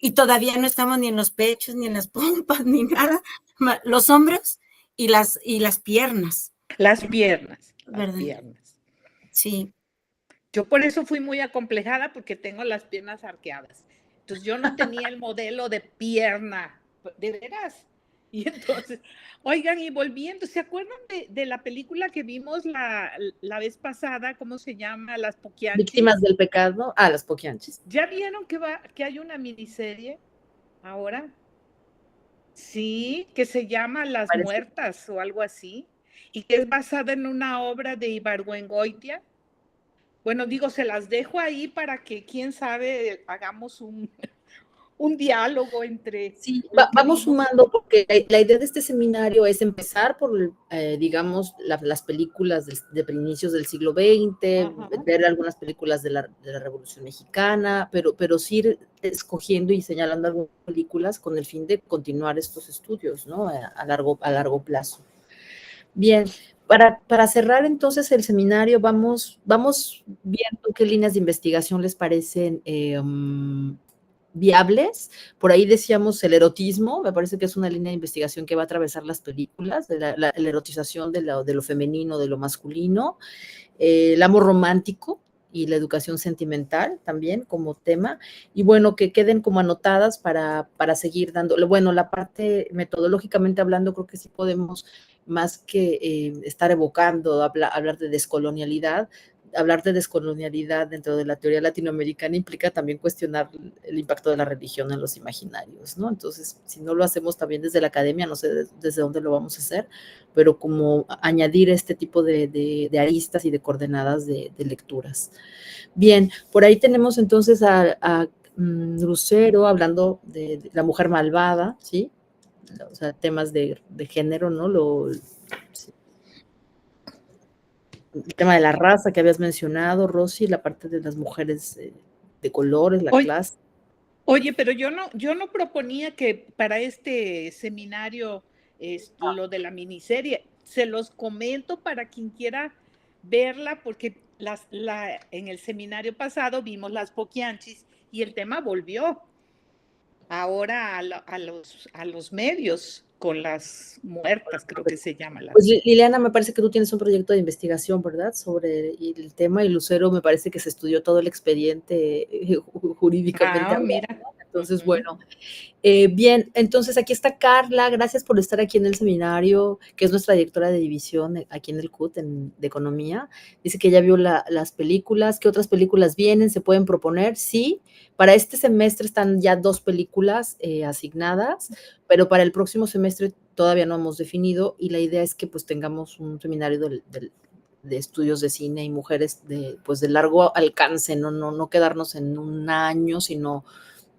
Y todavía no estamos ni en los pechos, ni en las pompas, ni nada. Los hombros y las piernas, las piernas, las ¿verdad? piernas. Sí. Yo por eso fui muy acomplejada porque tengo las piernas arqueadas. Entonces yo no tenía el modelo de pierna, de veras. Y entonces, oigan, y volviendo, ¿se acuerdan de la película que vimos la vez pasada? ¿Cómo se llama? Las Víctimas Poquianchis. del pecado, las poquianchis. ¿Ya vieron que hay una miniserie ahora? Sí, que se llama Las Parece. Muertas o algo así, y que es basada en una obra de Ibargüengoitia. Bueno, digo, se las dejo ahí para que, quién sabe, hagamos un diálogo entre Sí, lo que vamos vimos. sumando porque la idea de este seminario es empezar por, digamos, las películas de inicios del siglo XX, Ajá. ver algunas películas de la Revolución Mexicana, pero sí ir escogiendo y señalando algunas películas con el fin de continuar estos estudios, ¿no? A largo plazo. Bien, para cerrar entonces el seminario, vamos viendo qué líneas de investigación les parecen viables. Por ahí decíamos el erotismo, me parece que es una línea de investigación que va a atravesar las películas, de la erotización de lo femenino, de lo masculino, el amor romántico y la educación sentimental también como tema, y bueno, que queden como anotadas para seguir dando, bueno, la parte metodológicamente hablando, creo que sí podemos, más que estar evocando, hablar de descolonialidad, hablar de descolonialidad dentro de la teoría latinoamericana implica también cuestionar el impacto de la religión en los imaginarios, ¿no? Entonces, si no lo hacemos también desde la academia, no sé desde dónde lo vamos a hacer, pero como añadir este tipo de aristas y de coordenadas de lecturas. Bien, por ahí tenemos entonces a Lucero hablando de la mujer malvada, ¿sí? O sea, temas de género, ¿no? Sí. El tema de la raza que habías mencionado, Rosy, la parte de las mujeres de colores, la clase. Oye, pero yo no proponía que para este seminario lo de la miniserie, se los comento para quien quiera verla porque en el seminario pasado vimos las Poquianchis y el tema volvió ahora a los medios con las muertas, creo que se llama. Pues Liliana, me parece que tú tienes un proyecto de investigación, ¿verdad? Sobre el tema, y Lucero me parece que se estudió todo el expediente jurídicamente. Mira. Entonces, bueno, bien, entonces aquí está Carla, gracias por estar aquí en el seminario, que es nuestra directora de división aquí en el CUT de Economía. Dice que ya vio las películas. ¿Qué otras películas vienen? ¿Se pueden proponer? Sí, para este semestre están ya 2 películas asignadas, pero para el próximo semestre todavía no hemos definido, y la idea es que pues tengamos un seminario de estudios de cine y mujeres pues de largo alcance, no quedarnos en un año, sino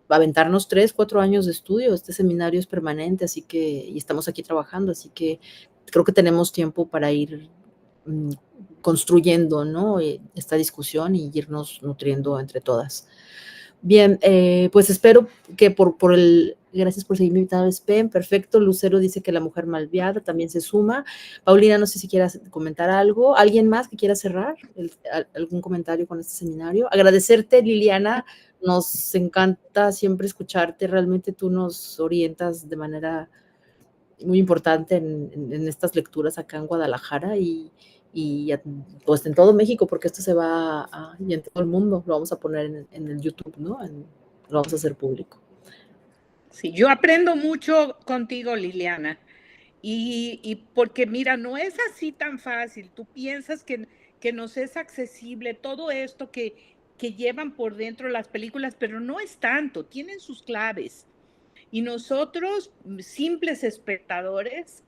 aventarnos 3, 4 años de estudio. Este seminario es permanente, así que, y estamos aquí trabajando, así que creo que tenemos tiempo para ir construyendo, ¿no? Esta discusión y irnos nutriendo entre todas. Bien, pues espero que gracias por seguirme invitado, SPEN, perfecto. Lucero dice que la mujer malviada también se suma. Paulina, no sé si quieras comentar algo. ¿Alguien más que quiera cerrar algún comentario con este seminario? Agradecerte, Liliana, nos encanta siempre escucharte, realmente tú nos orientas de manera muy importante en estas lecturas acá en Guadalajara y pues en todo México, porque esto se va y en todo el mundo, lo vamos a poner en el YouTube, ¿no? Lo vamos a hacer público. Sí, yo aprendo mucho contigo, Liliana, y porque mira, no es así tan fácil. Tú piensas que nos es accesible todo esto que llevan por dentro las películas, pero no es tanto, tienen sus claves. Y nosotros, simples espectadores,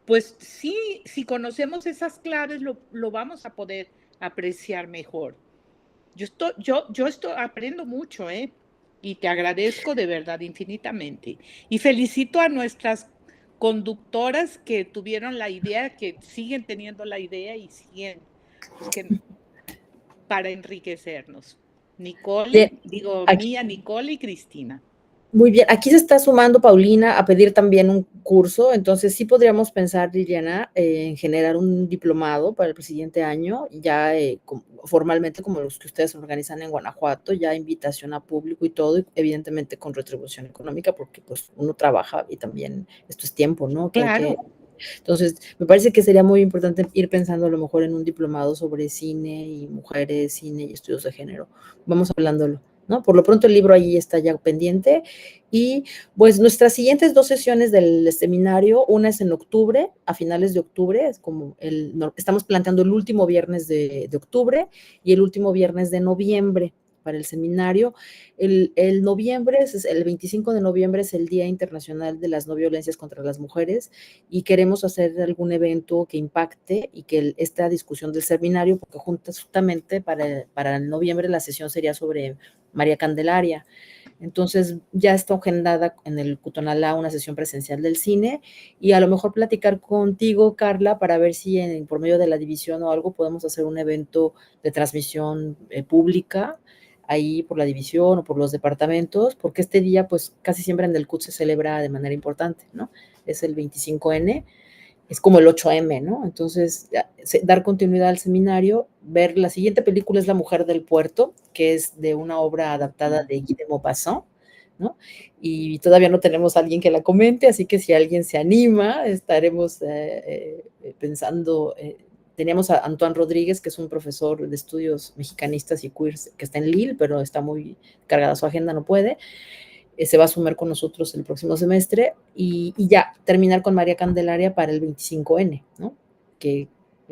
pues sí, si conocemos esas claves, lo vamos a poder apreciar mejor. Yo aprendo mucho, y te agradezco de verdad infinitamente. Y felicito a nuestras conductoras que tuvieron la idea, que siguen teniendo la idea y siguen para enriquecernos. Nicole y Cristina. Muy bien, aquí se está sumando Paulina a pedir también un curso, entonces sí podríamos pensar, Liliana, en generar un diplomado para el siguiente año, ya formalmente como los que ustedes organizan en Guanajuato, ya invitación a público y todo, y evidentemente con retribución económica, porque pues uno trabaja y también esto es tiempo, ¿no? Claro. Entonces, me parece que sería muy importante ir pensando a lo mejor en un diplomado sobre cine y mujeres, cine y estudios de género. Vamos hablándolo, ¿no? Por lo pronto el libro ahí está ya pendiente y pues nuestras siguientes 2 sesiones del seminario, una es en octubre, a finales de octubre, es como estamos planteando el último viernes de octubre y el último viernes de noviembre para el seminario. El 25 de noviembre es el Día Internacional de las No Violencias contra las Mujeres y queremos hacer algún evento que impacte y que esta discusión del seminario, porque justamente para el noviembre la sesión sería sobre María Candelaria. Entonces ya está agendada en el Cutonalá una sesión presencial del cine y a lo mejor platicar contigo, Carla, para ver si por medio de la división o algo podemos hacer un evento de transmisión pública ahí por la división o por los departamentos, porque este día pues casi siempre en el CUT se celebra de manera importante, ¿no? Es el 25N, es como el 8M, ¿no? Entonces, dar continuidad al seminario, ver la siguiente película es La Mujer del Puerto, que es de una obra adaptada de Guy de Maupassant, ¿no? Y todavía no tenemos a alguien que la comente, así que si alguien se anima, estaremos pensando. Teníamos a Antoine Rodríguez, que es un profesor de estudios mexicanistas y queers, que está en Lille, pero está muy cargada su agenda, no puede. Se va a sumar con nosotros el próximo semestre y ya terminar con María Candelaria para el 25N, ¿no? Que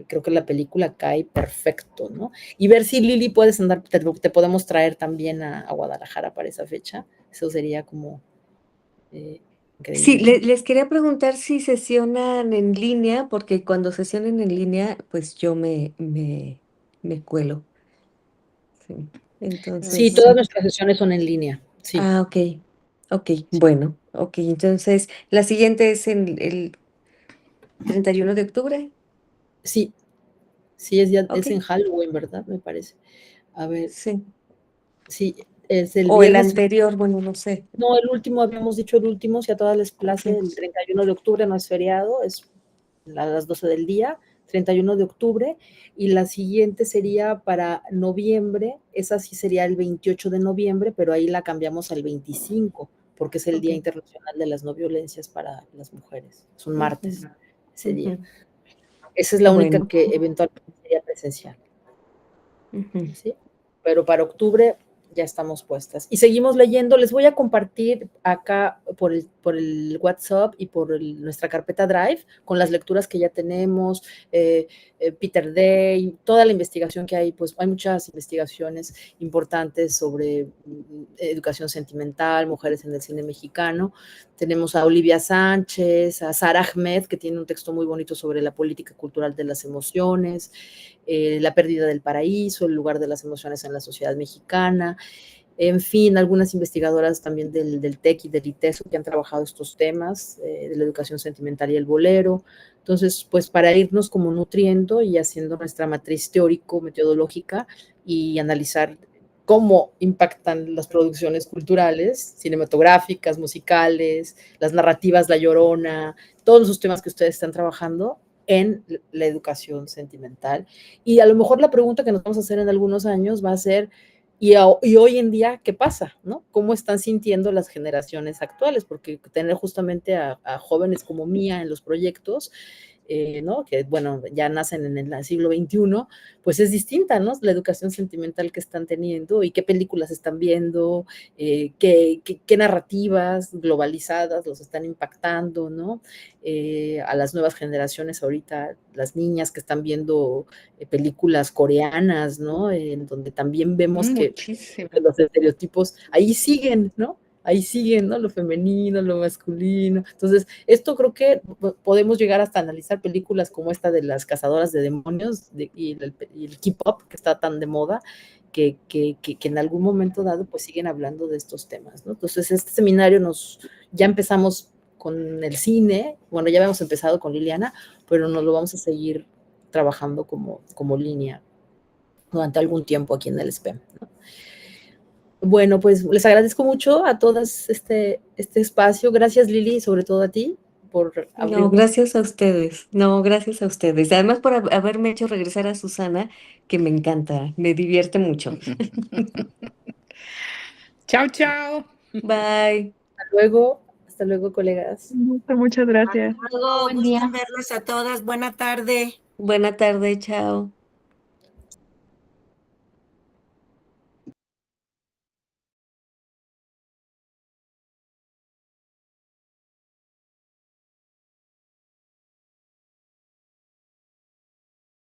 creo que la película cae perfecto, ¿no? Y ver si Lili puedes andar, te podemos traer también a Guadalajara para esa fecha. Eso sería como increíble. Sí, les quería preguntar si sesionan en línea, porque cuando sesionen en línea, pues yo me cuelo. Sí, entonces. Sí, todas nuestras sesiones son en línea. Sí. Ah, ok, bueno, ok, entonces la siguiente es en el 31 de octubre. Sí, es Ok. en Halloween, ¿verdad? Me parece. A ver, Sí. sí, es el O el viernes. anterior, bueno, no sé. No, el último, habíamos dicho el último, si a todas les place, el 31 de octubre no es feriado, es a las 12 del día, 31 de octubre, y la siguiente sería para noviembre, esa sí sería el 28 de noviembre, pero ahí la cambiamos al 25, porque es el Día Internacional de las No Violencias para las Mujeres. Es un martes ese día. Esa es la única que eventualmente sería presencial. ¿Sí? Pero para octubre ya estamos puestas. Y seguimos leyendo. Les voy a compartir acá por el WhatsApp y por nuestra carpeta Drive con las lecturas que ya tenemos, Peter Day, toda la investigación que hay. Pues hay muchas investigaciones importantes sobre educación sentimental, mujeres en el cine mexicano. Tenemos a Olivia Sánchez, a Sara Ahmed, que tiene un texto muy bonito sobre la política cultural de las emociones, la pérdida del paraíso, el lugar de las emociones en la sociedad mexicana. En fin, algunas investigadoras también del TEC y del ITESO que han trabajado estos temas de la educación sentimental y el bolero. Entonces, pues para irnos como nutriendo y haciendo nuestra matriz teórico-metodológica y analizar cómo impactan las producciones culturales, cinematográficas, musicales, las narrativas, La Llorona, todos esos temas que ustedes están trabajando en la educación sentimental. Y a lo mejor la pregunta que nos vamos a hacer en algunos años va a ser, ¿y hoy en día qué pasa? ¿No? ¿Cómo están sintiendo las generaciones actuales? Porque tener justamente a jóvenes como Mía en los proyectos, ¿no? Que, bueno, ya nacen en el siglo XXI, pues es distinta, ¿no? La educación sentimental que están teniendo y qué películas están viendo, qué narrativas globalizadas los están impactando, ¿no? A las nuevas generaciones ahorita, las niñas que están viendo películas coreanas, ¿no? En donde también vemos que los estereotipos ahí siguen, ¿no? Ahí siguen, ¿no? Lo femenino, lo masculino. Entonces, esto creo que podemos llegar hasta analizar películas como esta de las cazadoras de demonios y el K-pop, que está tan de moda, que en algún momento dado pues siguen hablando de estos temas, ¿no? Entonces, este seminario ya empezamos con el cine, bueno, ya habíamos empezado con Liliana, pero nos lo vamos a seguir trabajando como línea durante algún tiempo aquí en el SPEM, ¿no? Bueno, pues les agradezco mucho a todas este espacio. Gracias, Lili, y sobre todo a ti por abrirnos. No, gracias a ustedes. No, gracias a ustedes. Además por haberme hecho regresar a Susana, que me encanta, me divierte mucho. Chao, chao. Bye. Hasta luego, colegas. Muchas gracias. Hasta luego, gusto en verlas a todas. Buena tarde. Buena tarde, chao.